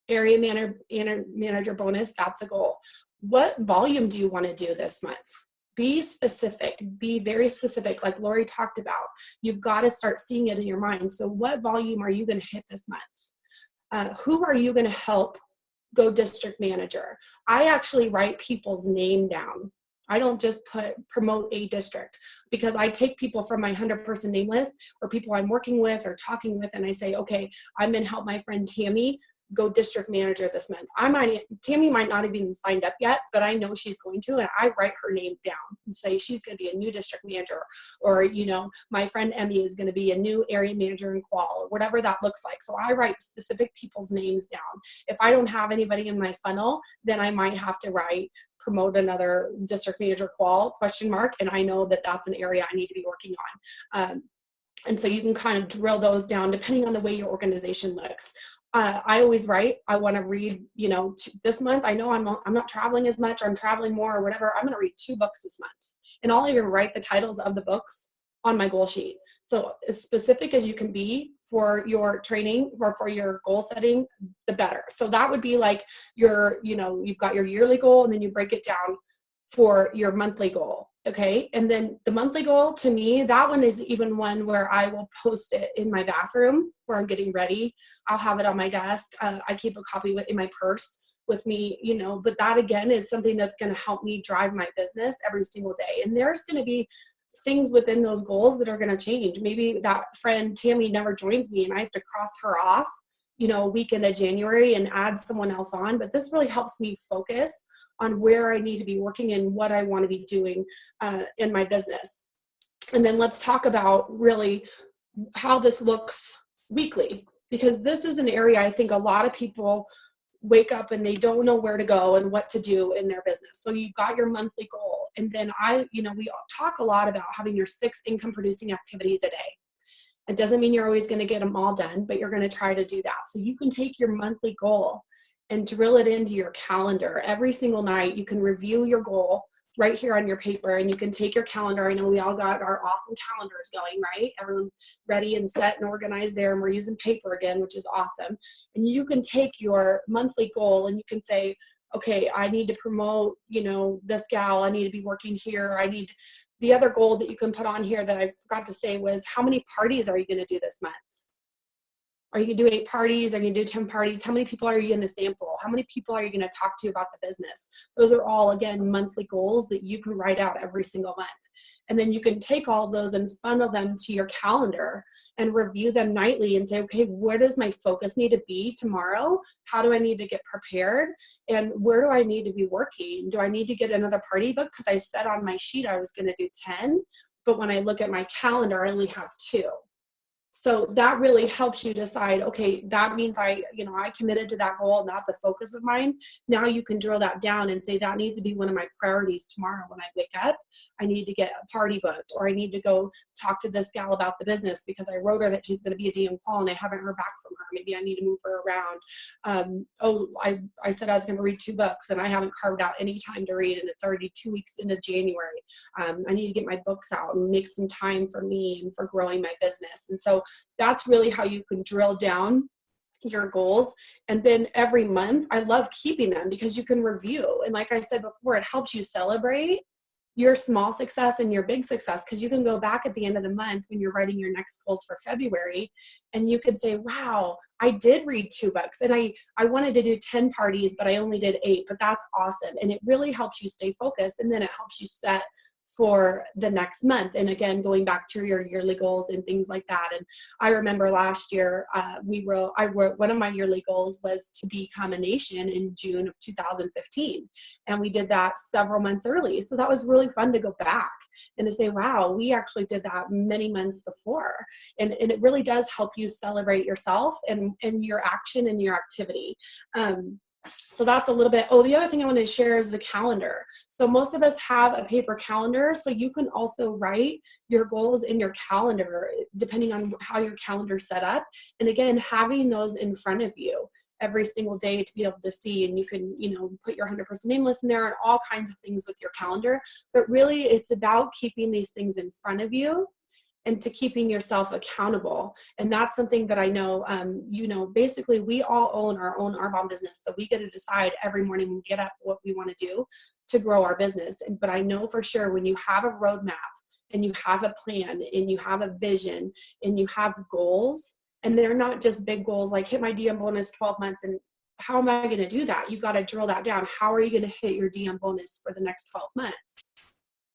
Area manager bonus, that's a goal. What volume do you want to do this month? Be specific, be very specific. Like Lori talked about, you've got to start seeing it in your mind. So what volume are you going to hit this month? Who are you going to help go district manager? I actually write people's name down. I don't just promote a district, because I take people from my 100-person name list, or people I'm working with or talking with, and I say, okay, I'm going to help my friend Tammy go district manager this month. Tammy might not have even signed up yet, but I know she's going to, and I write her name down and say she's going to be a new district manager, or my friend Emmy is going to be a new area manager in Qual, or whatever that looks like. So I write specific people's names down. If I don't have anybody in my funnel, then I might have to promote another district manager Qual ? And I know that that's an area I need to be working on. And so you can kind of drill those down depending on the way your organization looks. I always write, I want to read, this month, I know I'm not traveling as much, or I'm traveling more, or whatever. I'm going to read 2 books this month. And I'll even write the titles of the books on my goal sheet. So as specific as you can be for your training or for your goal setting, the better. So that would be like you've got your yearly goal, and then you break it down for your monthly goal. Okay. And then the monthly goal, to me, that one is even one where I will post it in my bathroom where I'm getting ready. I'll have it on my desk. I keep a copy in my purse with me, but that again is something that's going to help me drive my business every single day. And there's going to be things within those goals that are going to change. Maybe that friend Tammy never joins me, and I have to cross her off, a week into January and add someone else on. But this really helps me focus on where I need to be working and what I want to be doing in my business. And then let's talk about really how this looks weekly, because this is an area I think a lot of people wake up and they don't know where to go and what to do in their business. So you've got your monthly goal. And then we talk a lot about having your 6 income producing activities a day. It doesn't mean you're always going to get them all done, but you're going to try to do that. So you can take your monthly goal and drill it into your calendar. Every single night you can review your goal right here on your paper, and you can take your calendar. I know we all got our awesome calendars going, right? Everyone's ready and set and organized there, and we're using paper again, which is awesome. And you can take your monthly goal and you can say, okay, I need to promote, this gal, I need to be working here. The other goal that you can put on here that I forgot to say was, how many parties are you going to do this month? Are you going to do 8 parties? Are you going to do 10 parties? How many people are you going to sample? How many people are you going to talk to about the business? Those are all, again, monthly goals that you can write out every single month. And then you can take all of those and funnel them to your calendar and review them nightly and say, okay, where does my focus need to be tomorrow? How do I need to get prepared? And where do I need to be working? Do I need to get another party book? Because I said on my sheet I was going to do 10, but when I look at my calendar, I only have 2. So that really helps you decide, okay, that means I committed to that goal and that's a focus of mine. Now you can drill that down and say that needs to be one of my priorities tomorrow when I wake up. I need to get a party booked, or I need to go talk to this gal about the business because I wrote her that she's going to be a DM call and I haven't heard back from her. Maybe I need to move her around. I said I was going to read 2 books and I haven't carved out any time to read, and it's already 2 weeks into January. I need to get my books out and make some time for me and for growing my business. And so that's really how you can drill down your goals. And then every month, I love keeping them because you can review. And like I said before, it helps you celebrate your small success and your big success, because you can go back at the end of the month when you're writing your next goals for February, and you could say, wow, I did read 2 books, and I wanted to do 10 parties, but I only did 8, but that's awesome. And it really helps you stay focused, and then it helps you set for the next month. And again, going back to your yearly goals and things like that. And I remember last year, I wrote one of my yearly goals was to become a nation in June of 2015. And we did that several months early. So that was really fun to go back and to say, wow, we actually did that many months before. And it really does help you celebrate yourself and your action and your activity. So that's a little bit. Oh, the other thing I want to share is the calendar. So most of us have a paper calendar, so you can also write your goals in your calendar, depending on how your calendar is set up. And again, having those in front of you every single day to be able to see, and you can, put your 100% name list in there and all kinds of things with your calendar. But really, it's about keeping these things in front of you and to keeping yourself accountable. And that's something that I know, basically we all own our own Arbonne business. So we get to decide every morning when we get up what we want to do to grow our business. But I know for sure when you have a roadmap and you have a plan and you have a vision and you have goals, and they're not just big goals like hit my DM bonus 12 months and how am I going to do that? You got to drill that down. How are you going to hit your DM bonus for the next 12 months?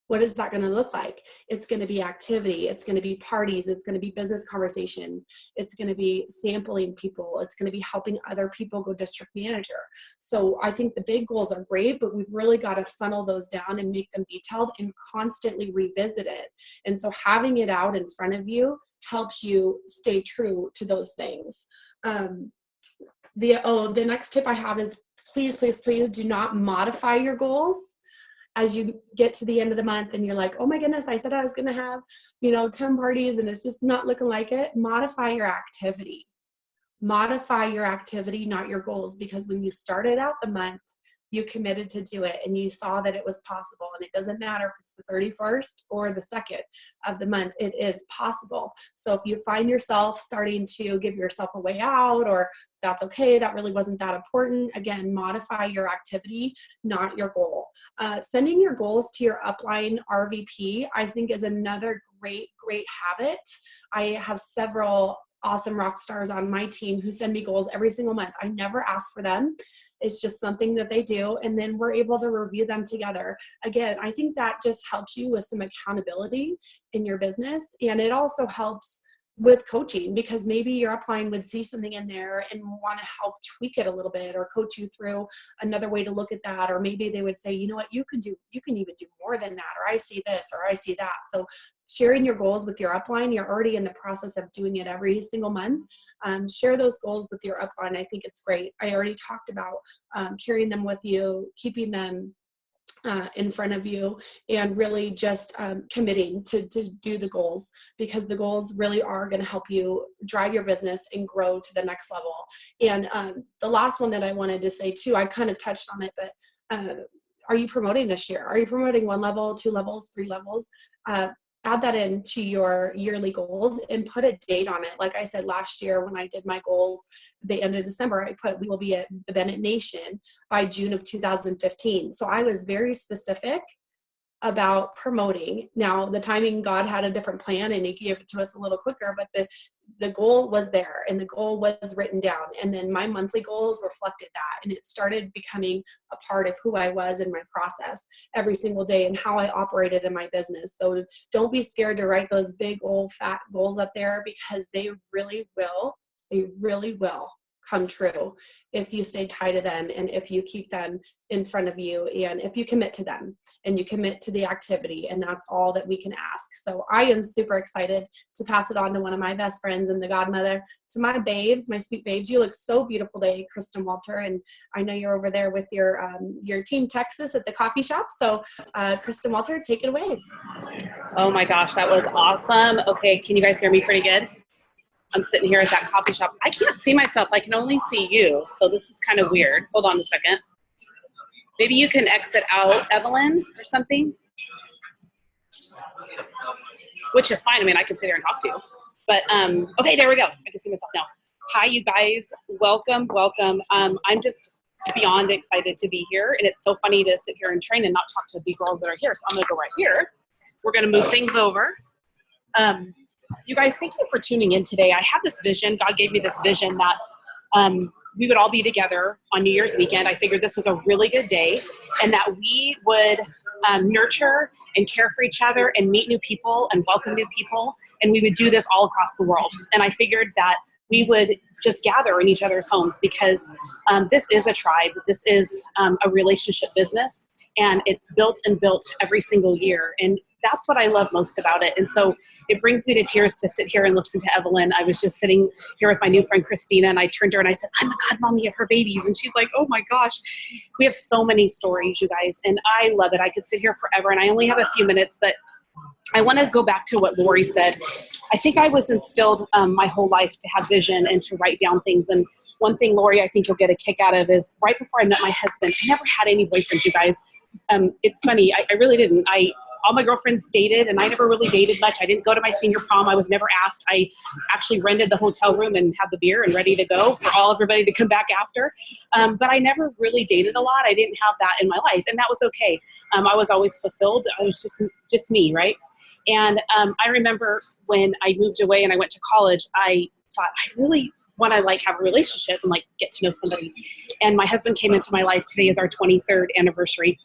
What is that going to look like? It's going to be activity. It's going to be parties. It's going to be business conversations. It's going to be sampling people. It's going to be helping other people go district manager. So I think the big goals are great, but we've really got to funnel those down and make them detailed and constantly revisit it. And so having it out in front of you helps you stay true to those things. The next tip I have is please, please, please do not modify your goals as you get to the end of the month and you're like, oh my goodness, I said I was going to have, 10 parties and it's just not looking like it. Modify your activity. Modify your activity, not your goals, because when you started out the month, you committed to do it and you saw that it was possible. And it doesn't matter if it's the 31st or the 2nd of the month, it is possible. So if you find yourself starting to give yourself a way out, or that's okay, that really wasn't that important, again, modify your activity, not your goal. Sending your goals to your upline RVP, I think, is another great habit. I have several awesome rock stars on my team who send me goals every single month. I never ask for them. It's just something that they do. And then we're able to review them together. Again, I think that just helps you with some accountability in your business. And it also helps with coaching, because maybe your upline would see something in there and want to help tweak it a little bit or coach you through another way to look at that. Or maybe they would say, you know what, you can even do more than that, or I see this, or I see that. So sharing your goals with your upline, you're already in the process of doing it every single month. Share those goals with your upline. I think it's great. I already talked about carrying them with you, keeping them in front of you, and really just committing to do the goals, because the goals really are going to help you drive your business and grow to the next level. And the last one that I wanted to say too, I kind of touched on it, but are you promoting this year? Are you promoting 1 level, 2 levels, 3 levels? Add that into your yearly goals and put a date on it. Like I said, last year when I did my goals, the end of December, I put, we will be at the Bennett Nation by June of 2015. So I was very specific about promoting. Now, the timing, God had a different plan and he gave it to us a little quicker, but the goal was there and the goal was written down. And then my monthly goals reflected that. And it started becoming a part of who I was in my process every single day and how I operated in my business. So don't be scared to write those big old fat goals up there, because they really will come true if you stay tied to them and if you keep them in front of you and if you commit to them and you commit to the activity. And that's all that we can ask. So I am super excited to pass it on to one of my best friends and the godmother to my babes, my sweet babes. You look so beautiful today, Kristen Walter, and I know you're over there with your team Texas at the coffee shop. So Kristen Walter, take it away. Oh my gosh, that was awesome. Okay, can you guys hear me pretty good? I'm sitting here at that coffee shop. I can't see myself. I can only see you. So this is kind of weird. Hold on a second. Maybe you can exit out, Evelyn, or something. Which is fine. I mean, I can sit here and talk to you. But, okay, there we go. I can see myself now. Hi, you guys. Welcome, welcome. I'm just beyond excited to be here, and it's so funny to sit here and train and not talk to the girls that are here. So I'm gonna go right here. We're gonna move things over. You guys, thank you for tuning in today. I had this vision. God gave me this vision that we would all be together on New Year's weekend. I figured this was a really good day, and that we would nurture and care for each other and meet new people and welcome new people, and we would do this all across the world. And I figured that we would just gather in each other's homes because this is a tribe. This is a relationship business, and it's built and built every single year. And that's what I love most about it. And so it brings me to tears to sit here and listen to Evelyn. I was just sitting here with my new friend, Christina, and I turned to her and I said, I'm the godmommy of her babies. And she's like, oh my gosh, we have so many stories, you guys. And I love it. I could sit here forever, and I only have a few minutes, but I want to go back to what Lori said. I think I was instilled my whole life to have vision and to write down things. And one thing, Lori, I think you'll get a kick out of is right before I met my husband, I never had any boyfriends, you guys. It's funny. I really didn't. All my girlfriends dated, and I never really dated much. I didn't go to my senior prom. I was never asked. I actually rented the hotel room and had the beer and ready to go for everybody to come back after. But I never really dated a lot. I didn't have that in my life, and that was okay. I was always fulfilled. I was just me, right? And I remember when I moved away and I went to college, I thought I really want to have a relationship and get to know somebody. And my husband came into my life. Today is our 23rd anniversary.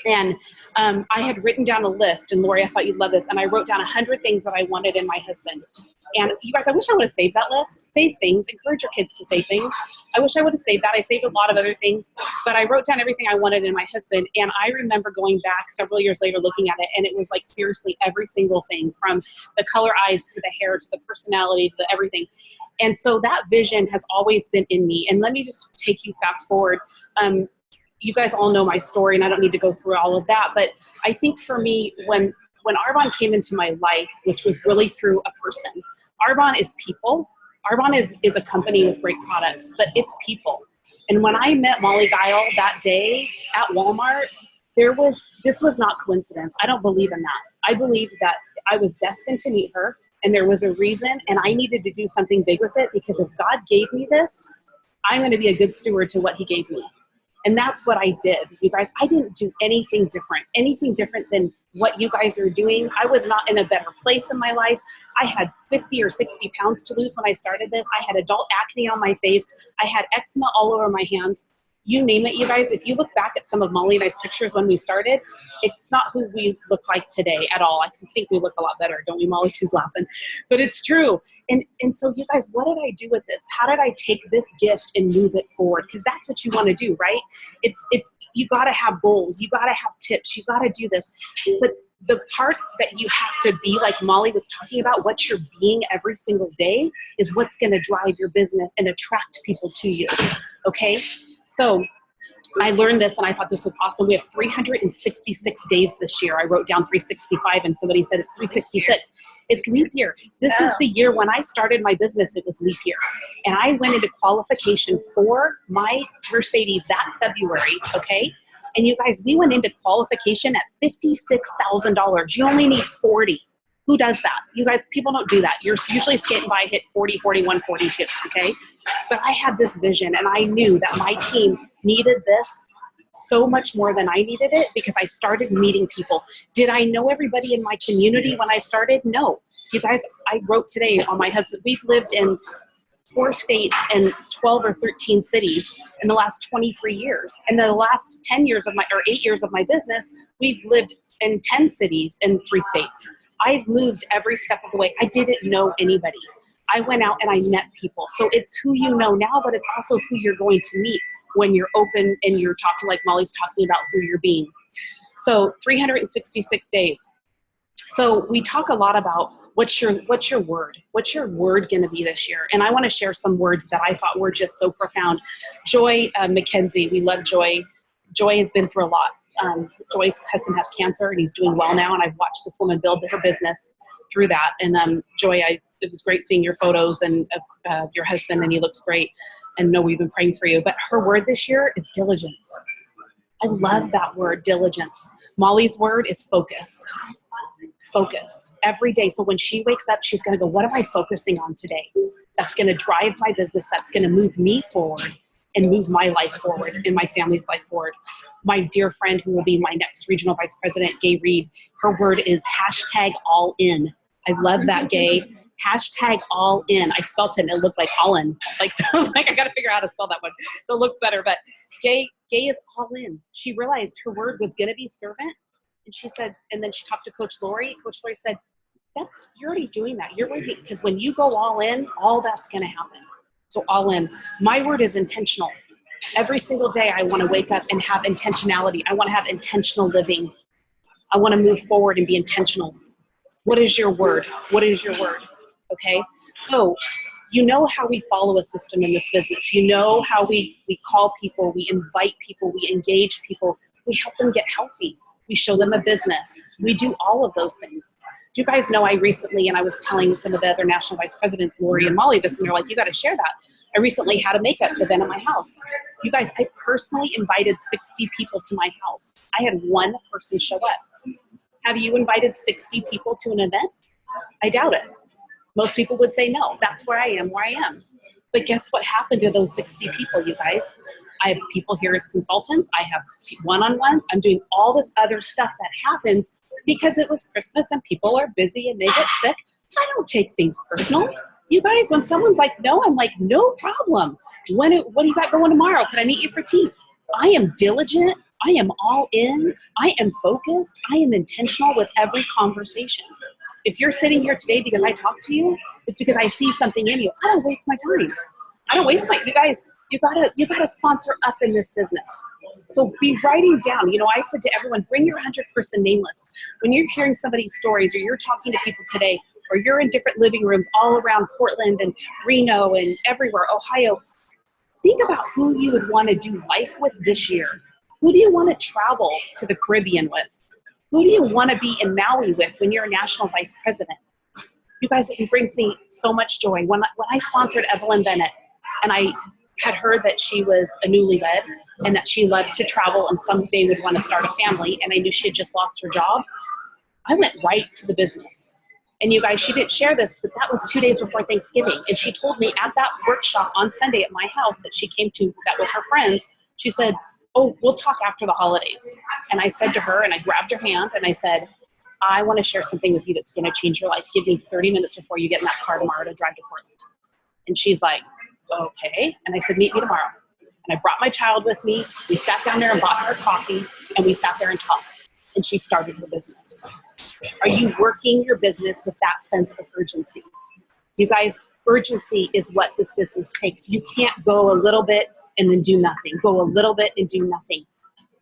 And I had written down a list, and Lori, I thought you'd love this. And I wrote down 100 things that I wanted in my husband. And you guys, I wish I would have saved that list. Save things. Encourage your kids to save things. I wish I would have saved that. I saved a lot of other things, but I wrote down everything I wanted in my husband. And I remember going back several years later looking at it, and it was seriously every single thing, from the color eyes to the hair to the personality to everything. And so that vision has always been in me. And let me just take you fast forward. You guys all know my story, and I don't need to go through all of that. But I think for me, when Arbonne came into my life, which was really through a person, Arbonne is people. Arbonne is a company with great products, but it's people. And when I met Molly Guile that day at Walmart, this was not coincidence. I don't believe in that. I believe that I was destined to meet her, and there was a reason, and I needed to do something big with it, because if God gave me this, I'm going to be a good steward to what he gave me. And that's what I did, you guys. I didn't do anything different than what you guys are doing. I was not in a better place in my life. I had 50 or 60 pounds to lose when I started this. I had adult acne on my face. I had eczema all over my hands. You name it, you guys. If you look back at some of Molly and I's pictures when we started, it's not who we look like today at all. I think we look a lot better, don't we, Molly? She's laughing. But it's true. And so you guys, what did I do with this? How did I take this gift and move it forward? Because that's what you want to do, right? It's you got to have goals. You got to have tips. You got to do this. But the part that you have to be, like Molly was talking about, what you're being every single day is what's going to drive your business and attract people to you, okay? So I learned this, and I thought this was awesome. We have 366 days this year. I wrote down 365, and somebody said it's 366. It's leap year. This is the year when I started my business. It was leap year. And I went into qualification for my Mercedes that February, okay? And you guys, we went into qualification at $56,000. You only need 40. Who does that? You guys, people don't do that. You're usually skating by, hit 40, 41, 42, okay? But I had this vision, and I knew that my team needed this so much more than I needed it, because I started meeting people. Did I know everybody in my community when I started? No. You guys, I wrote today on my husband, we've lived in 4 states and 12 or 13 cities in the last 23 years. And the last 8 years of my business, we've lived in 10 cities and 3 states. I've moved every step of the way. I didn't know anybody. I went out and I met people. So it's who you know now, but it's also who you're going to meet when you're open and you're talking, like Molly's talking about, who you're being. So 366 days. So we talk a lot about what's your word? What's your word going to be this year? And I want to share some words that I thought were just so profound. Joy McKenzie, we love Joy. Joy has been through a lot. Joy's husband has cancer, and he's doing well now, and I've watched this woman build her business through that. And Joy, it was great seeing your photos and your husband, and he looks great. And know we've been praying for you. But her word this year is diligence. I love that word, diligence. Molly's word is focus. focus every day. So when she wakes up, she's going to go, what am I focusing on today? That's going to drive my business. That's going to move me forward and move my life forward and my family's life forward. My dear friend who will be my next regional vice president, Gay Reed, her word is #all in. I love that, Gay. #all in. I spelt it and it looked like all in. Like, so like I got to figure out how to spell that one. So it looks better. But Gay is all in. She realized her word was going to be servant. And she said, and then she talked to Coach Lori. Coach Lori said, you're already doing that. You're working, because when you go all in, all that's going to happen. So all in. My word is intentional. Every single day I want to wake up and have intentionality. I want to have intentional living. I want to move forward and be intentional. What is your word? What is your word? Okay. So you know how we follow a system in this business. You know how we call people, we invite people, we engage people, we help them get healthy. We show them a business. We do all of those things. Do you guys know I recently, and I was telling some of the other national vice presidents, Lori and Molly, this, and they're like, you got to share that. I recently had a makeup event at my house. You guys, I personally invited 60 people to my house. I had one person show up. Have you invited 60 people to an event? I doubt it. Most people would say no. That's where I am. But guess what happened to those 60 people, you guys? I have people here as consultants. I have one-on-ones. I'm doing all this other stuff that happens because it was Christmas and people are busy and they get sick. I don't take things personal. You guys, when someone's like, no, I'm like, no problem. What do you got going tomorrow? Can I meet you for tea? I am diligent. I am all in. I am focused. I am intentional with every conversation. If you're sitting here today because I talked to you, it's because I see something in you. I don't waste my time. You guys, you gotta sponsor up in this business. So be writing down. You know, I said to everyone, bring your 100-person name list. When you're hearing somebody's stories or you're talking to people today, or you're in different living rooms all around Portland and Reno and everywhere, Ohio, think about who you would want to do life with this year. Who do you want to travel to the Caribbean with? Who do you want to be in Maui with when you're a national vice president? You guys, it brings me so much joy. When I sponsored Evelyn Bennett, and I had heard that she was a newlywed and that she loved to travel and someday would want to start a family, and I knew she had just lost her job, I went right to the business. And you guys, she didn't share this, but that was 2 days before Thanksgiving. And she told me at that workshop on Sunday at my house that she came to, that was her friends, she said, oh, we'll talk after the holidays. And I said to her, and I grabbed her hand and I said, I want to share something with you that's going to change your life. Give me 30 minutes before you get in that car tomorrow to drive to Portland. And she's like, okay. And I said, meet me tomorrow. And I brought my child with me. We sat down there and bought her coffee, and we sat there and talked. And she started her business. Are you working your business with that sense of urgency? You guys, urgency is what this business takes. You can't go a little bit and then do nothing. Go a little bit and do nothing.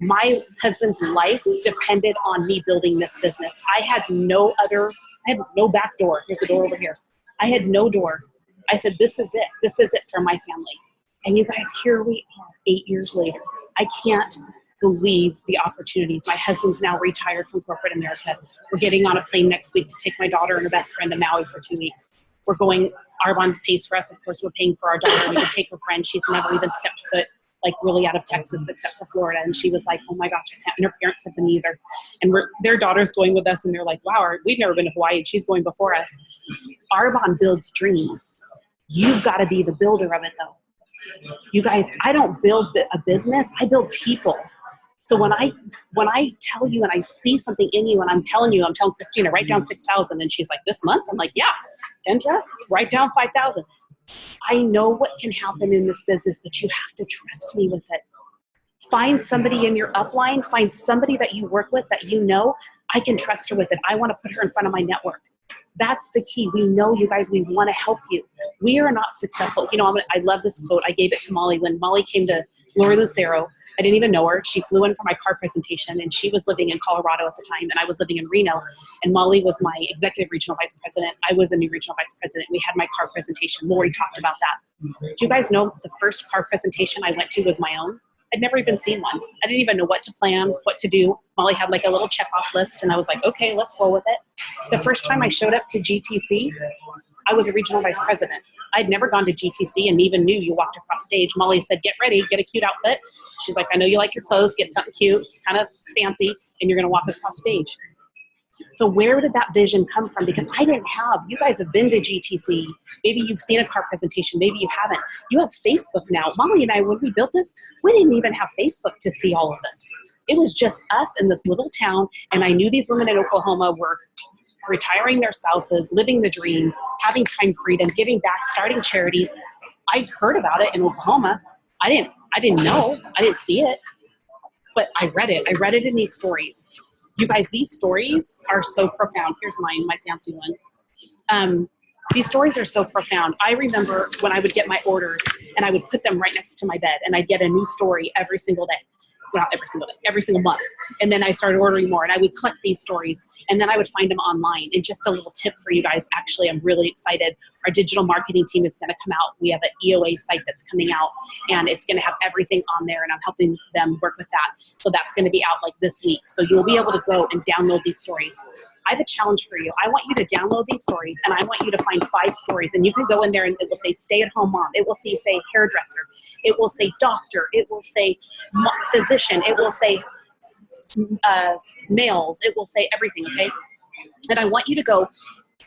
My husband's life depended on me building this business. I had no back door. There's a door over here. I had no door. I said, this is it. This is it for my family. And you guys, here we are 8 years later. I can't believe the opportunities. My husband's now retired from corporate America. We're getting on a plane next week to take my daughter and her best friend to Maui for 2 weeks. We're going, Arbonne pays for us. Of course, we're paying for our daughter. We can take her friend. She's never even stepped foot like really out of Texas except for Florida. And she was like, oh my gosh, I can't. And her parents have been either. And their daughter's going with us and they're like, wow, we've never been to Hawaii and she's going before us. Arbonne builds dreams. You've got to be the builder of it though. You guys, I don't build a business. I build people. So when I tell you and I see something in you and I'm telling Christina, write down 6,000. And she's like, this month? I'm like, yeah. Kendra, write down 5,000. I know what can happen in this business, but you have to trust me with it. Find somebody in your upline, find somebody that you work with that you know, I can trust her with it. I want to put her in front of my network. That's the key. We know, you guys, we want to help you. We are not successful. You know, I love this quote. I gave it to Molly when Molly came to Lori Lucero. I didn't even know her. She flew in for my car presentation and she was living in Colorado at the time and I was living in Reno, and Molly was my executive regional vice president. I was a new regional vice president. We had my car presentation. Lori talked about that. Do you guys know the first car presentation I went to was my own? I'd never even seen one. I didn't even know what to plan, what to do. Molly had like a little check-off list and I was like, okay, let's roll with it. The first time I showed up to GTC, I was a regional vice president. I'd never gone to GTC and even knew you walked across stage. Molly said, get ready, get a cute outfit. She's like, I know you like your clothes, get something cute, kind of fancy, and you're gonna walk across stage. So where did that vision come from? Because I didn't have, you guys have been to GTC. Maybe you've seen a car presentation. Maybe you haven't. You have Facebook now. Molly and I, when we built this, we didn't even have Facebook to see all of this. It was just us in this little town. And I knew these women in Oklahoma were retiring their spouses, living the dream, having time freedom, giving back, starting charities. I heard about it in Oklahoma. I didn't know. I didn't see it. But I read it. I read it in these stories. You guys, these stories are so profound. Here's mine, my fancy one. These stories are so profound. I remember when I would get my orders and I would put them right next to my bed and I'd get a new story every single day. Well, not every single day, every single month. And then I started ordering more and I would collect these stories and then I would find them online. And just a little tip for you guys, actually, I'm really excited. Our digital marketing team is going to come out. We have an EOA site that's coming out and it's going to have everything on there and I'm helping them work with that. So that's going to be out like this week. So you'll be able to go and download these stories. I have a challenge for you. I want you to download these stories and I want you to find 5 stories and you can go in there and it will say stay-at-home mom. It will say hairdresser. It will say doctor. It will say physician. It will say males. It will say everything, okay? And I want you to go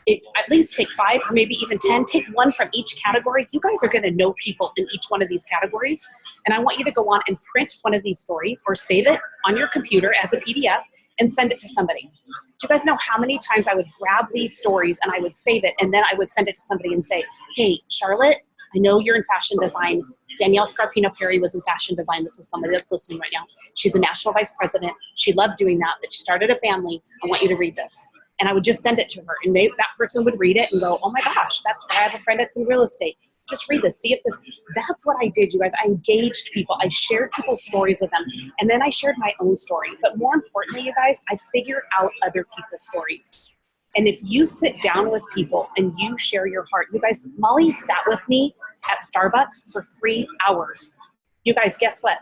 at least take 5 or maybe even 10. Take 1 from each category. You guys are going to know people in each one of these categories. And I want you to go on and print one of these stories or save it on your computer as a PDF and send it to somebody. Do you guys know how many times I would grab these stories and I would save it and then I would send it to somebody and say, hey, Charlotte, I know you're in fashion design. Danielle Scarpino-Perry was in fashion design. This is somebody that's listening right now. She's a national vice president. She loved doing that, but she started a family. I want you to read this. And I would just send it to her and that person would read it and go, oh my gosh, I have a friend that's in real estate. Just read this, see if this, that's what I did, you guys. I engaged people. I shared people's stories with them. And then I shared my own story. But more importantly, you guys, I figured out other people's stories. And if you sit down with people and you share your heart, you guys, Molly sat with me at Starbucks for 3 hours. You guys, guess what?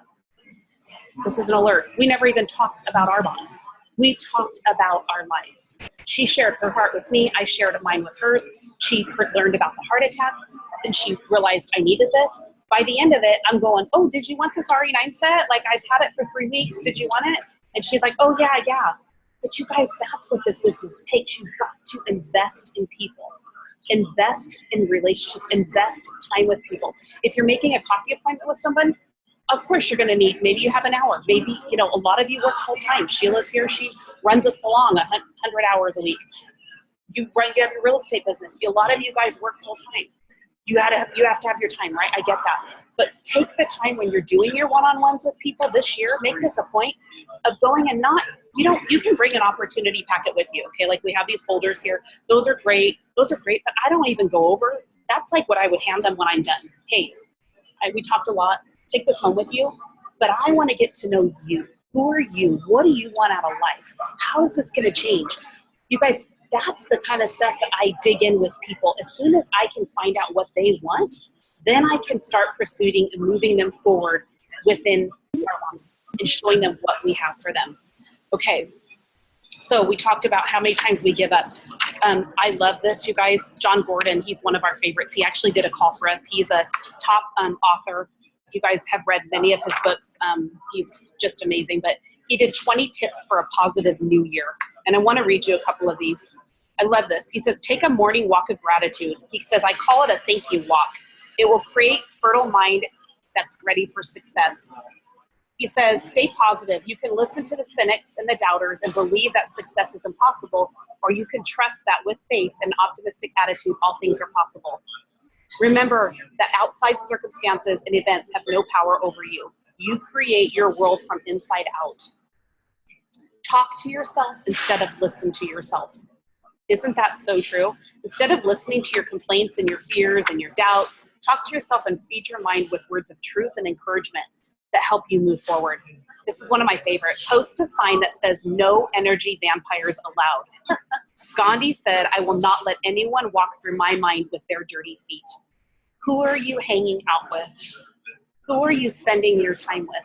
This is an alert. We never even talked about our bond. We talked about our lives. She shared her heart with me. I shared mine with hers. She learned about the heart attack. And she realized I needed this. By the end of it, I'm going, oh, did you want this RE9 set? Like, I've had it for 3 weeks. Did you want it? And she's like, oh, yeah. But you guys, that's what this business takes. You've got to invest in people. Invest in relationships. Invest time with people. If you're making a coffee appointment with someone, of course you're going to need, maybe you have an hour. Maybe, a lot of you work full time. Sheila's here. She runs a salon 100 hours a week. You have your real estate business. A lot of you guys work full time. You have to have your time, right? I get that. But take the time when you're doing your one-on-ones with people this year, make this a point of going and you can bring an opportunity packet with you, okay? Like we have these folders here. Those are great, but I don't even go over. That's like what I would hand them when I'm done. Hey, we talked a lot. Take this home with you, but I want to get to know you. Who are you? What do you want out of life? How is this going to change? You guys, that's the kind of stuff that I dig in with people. As soon as I can find out what they want, then I can start pursuing and moving them forward within our life and showing them what we have for them. Okay, so we talked about how many times we give up. I love this, you guys. John Gordon, he's one of our favorites. He actually did a call for us. He's a top author. You guys have read many of his books. He's just amazing. But he did 20 tips for a positive new year. And I want to read you a couple of these. I love this. He says, take a morning walk of gratitude. He says, I call it a thank you walk. It will create fertile mind that's ready for success. He says, stay positive. You can listen to the cynics and the doubters and believe that success is impossible, or you can trust that with faith and optimistic attitude, all things are possible. Remember that outside circumstances and events have no power over you. You create your world from inside out. Talk to yourself instead of listen to yourself. Isn't that so true? Instead of listening to your complaints and your fears and your doubts, talk to yourself and feed your mind with words of truth and encouragement that help you move forward. This is one of my favorite. Post a sign that says, no energy vampires allowed. Gandhi said, I will not let anyone walk through my mind with their dirty feet. Who are you hanging out with? Who are you spending your time with?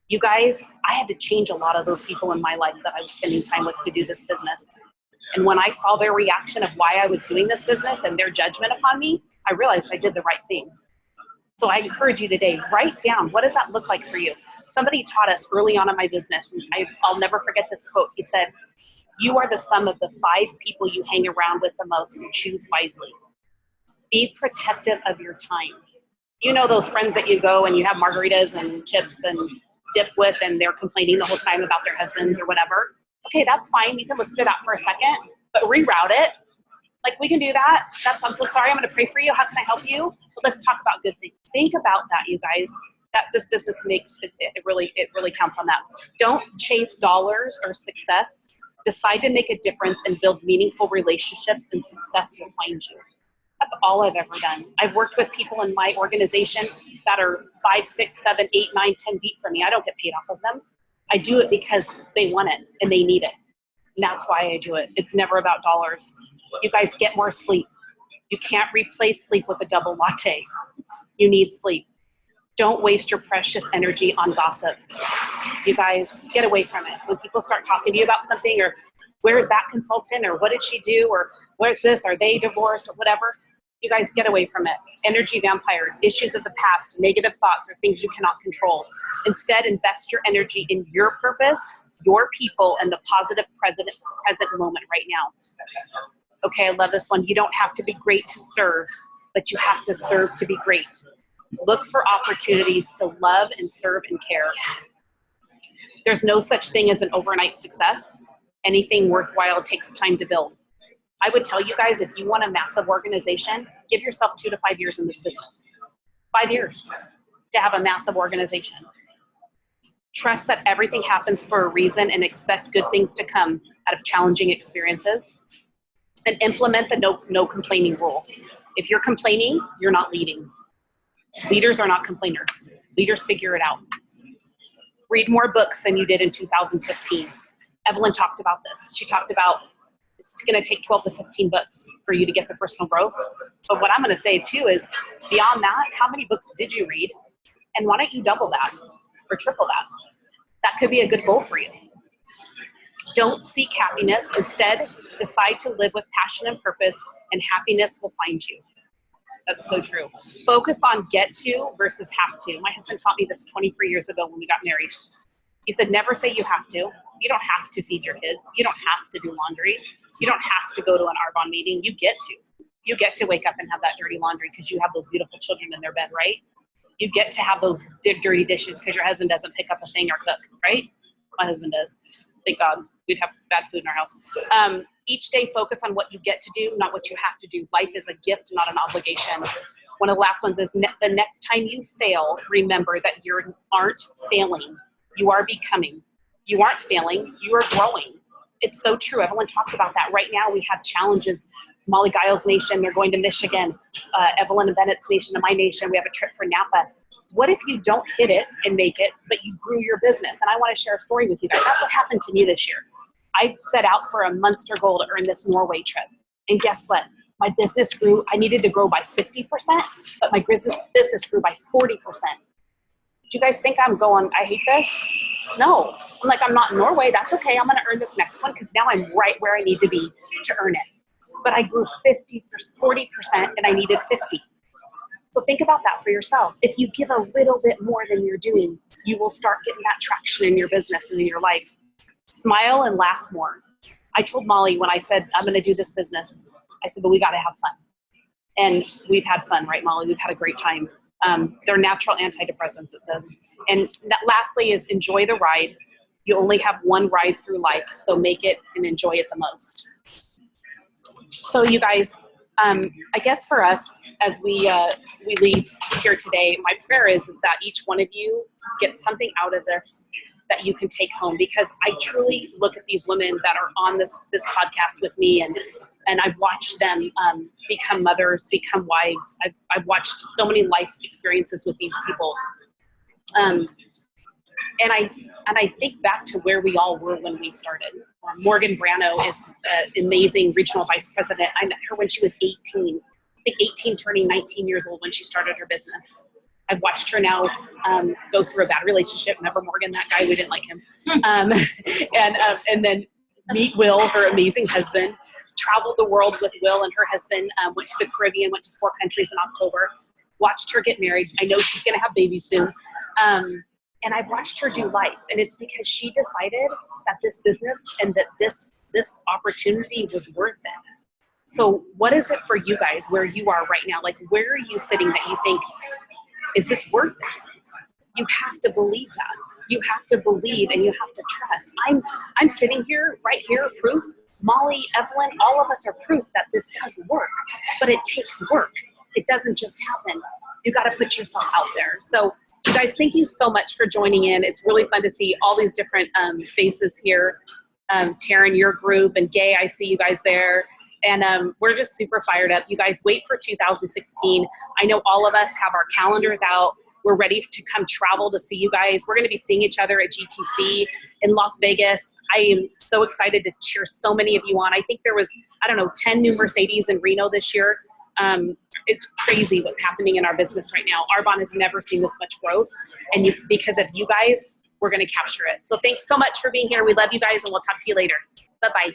You guys, I had to change a lot of those people in my life that I was spending time with to do this business. And when I saw their reaction of why I was doing this business and their judgment upon me, I realized I did the right thing. So I encourage you today, write down, what does that look like for you? Somebody taught us early on in my business, and I'll never forget this quote. He said, You are the sum of the 5 people you hang around with the most, so choose wisely. Be protective of your time. You know those friends that you go and you have margaritas and chips and dip with, and they're complaining the whole time about their husbands or whatever. Okay, that's fine. You can listen to that for a second, but reroute it. Like, we can do that. I'm so sorry. I'm going to pray for you. How can I help you? But let's talk about good things. Think about that, you guys. That this business makes it really counts on that. Don't chase dollars or success. Decide to make a difference and build meaningful relationships, and success will find you. That's all I've ever done. I've worked with people in my organization that are 5, 6, 7, 8, 9, 10 deep from me. I don't get paid off of them. I do it because they want it and they need it. And that's why I do it. It's never about dollars. You guys, get more sleep. You can't replace sleep with a double latte. You need sleep. Don't waste your precious energy on gossip. You guys, get away from it. When people start talking to you about something, or where's that consultant, or what did she do, or where's this, are they divorced, or whatever, you guys, get away from it. Energy vampires, issues of the past, negative thoughts, or things you cannot control. Instead, invest your energy in your purpose, your people, and the positive present moment right now. Okay, I love this one. You don't have to be great to serve, but you have to serve to be great. Look for opportunities to love and serve and care. There's no such thing as an overnight success. Anything worthwhile takes time to build. I would tell you guys, if you want a massive organization, give yourself 2 to 5 years in this business. 5 years to have a massive organization. Trust that everything happens for a reason, and expect good things to come out of challenging experiences. And implement the no complaining rule. If you're complaining, you're not leading. Leaders are not complainers. Leaders figure it out. Read more books than you did in 2015. Evelyn talked about this. She talked about it's going to take 12 to 15 books for you to get the personal growth. But what I'm going to say too is, beyond that, how many books did you read? And why don't you double that or triple that? That could be a good goal for you. Don't seek happiness. Instead, decide to live with passion and purpose, and happiness will find you. That's so true. Focus on get to versus have to. My husband taught me this 23 years ago when we got married. He said, never say you have to. You don't have to feed your kids. You don't have to do laundry. You don't have to go to an Arbonne meeting. You get to. You get to wake up and have that dirty laundry because you have those beautiful children in their bed, right? You get to have those dirty dishes because your husband doesn't pick up a thing or cook, right? My husband does. Thank God. We'd have bad food in our house. Each day, focus on what you get to do, not what you have to do. Life is a gift, not an obligation. One of the last ones is the next time you fail, remember that you aren't failing. You are becoming. You aren't failing. You are growing. It's so true. Evelyn talked about that. Right now, we have challenges. Molly Giles Nation, they're going to Michigan. Evelyn and Bennett's Nation and my nation, we have a trip for Napa. What if you don't hit it and make it, but you grew your business? And I want to share a story with you guys. That's what happened to me this year. I set out for a Munster goal to earn this Norway trip. And guess what? My business grew. I needed to grow by 50%, but my business grew by 40%. Do you guys think I'm going, I hate this? No. I'm like, I'm not in Norway. That's okay. I'm going to earn this next one because now I'm right where I need to be to earn it. But I grew 40%, and I needed 50. So think about that for yourselves. If you give a little bit more than you're doing, you will start getting that traction in your business and in your life. Smile and laugh more. I told Molly when I said, I'm going to do this business, I said, but we got to have fun. And we've had fun, right, Molly? We've had a great time. They're natural antidepressants, it says. And lastly is enjoy the ride. You only have one ride through life, so make it and enjoy it the most. So you guys, I guess for us, as we leave here today, my prayer is that each one of you gets something out of this that you can take home, because I truly look at these women that are on this podcast with me, and I've watched them become mothers, become wives. I've watched so many life experiences with these people. And I think back to where we all were when we started. Morgan Brano is an amazing regional vice president. I met her when she was 18. I think 18 turning 19 years old when she started her business. I've watched her now go through a bad relationship. Remember Morgan, that guy, we didn't like him. And then meet Will, her amazing husband. Traveled the world with Will and her husband. Went to the Caribbean, went to 4 countries in October. Watched her get married. I know she's going to have babies soon. And I've watched her do life. And it's because she decided that this business and that this this opportunity was worth it. So what is it for you guys where you are right now? Like, where are you sitting that you think, is this worth it? You have to believe that. You have to believe and you have to trust. I'm sitting here, right here, proof. Molly, Evelyn, all of us are proof that this does work, but it takes work. It doesn't just happen. You got to put yourself out there. So you guys, thank you so much for joining in. It's really fun to see all these different faces here. Taryn, your group, and Gay, I see you guys there. And we're just super fired up. You guys wait for 2016. I know all of us have our calendars out. We're ready to come travel to see you guys. We're going to be seeing each other at GTC in Las Vegas. I am so excited to cheer so many of you on. I think there was, 10 new Mercedes in Reno this year. It's crazy what's happening in our business right now. Arbonne has never seen this much growth. And because of you guys, we're going to capture it. So thanks so much for being here. We love you guys, and we'll talk to you later. Bye-bye.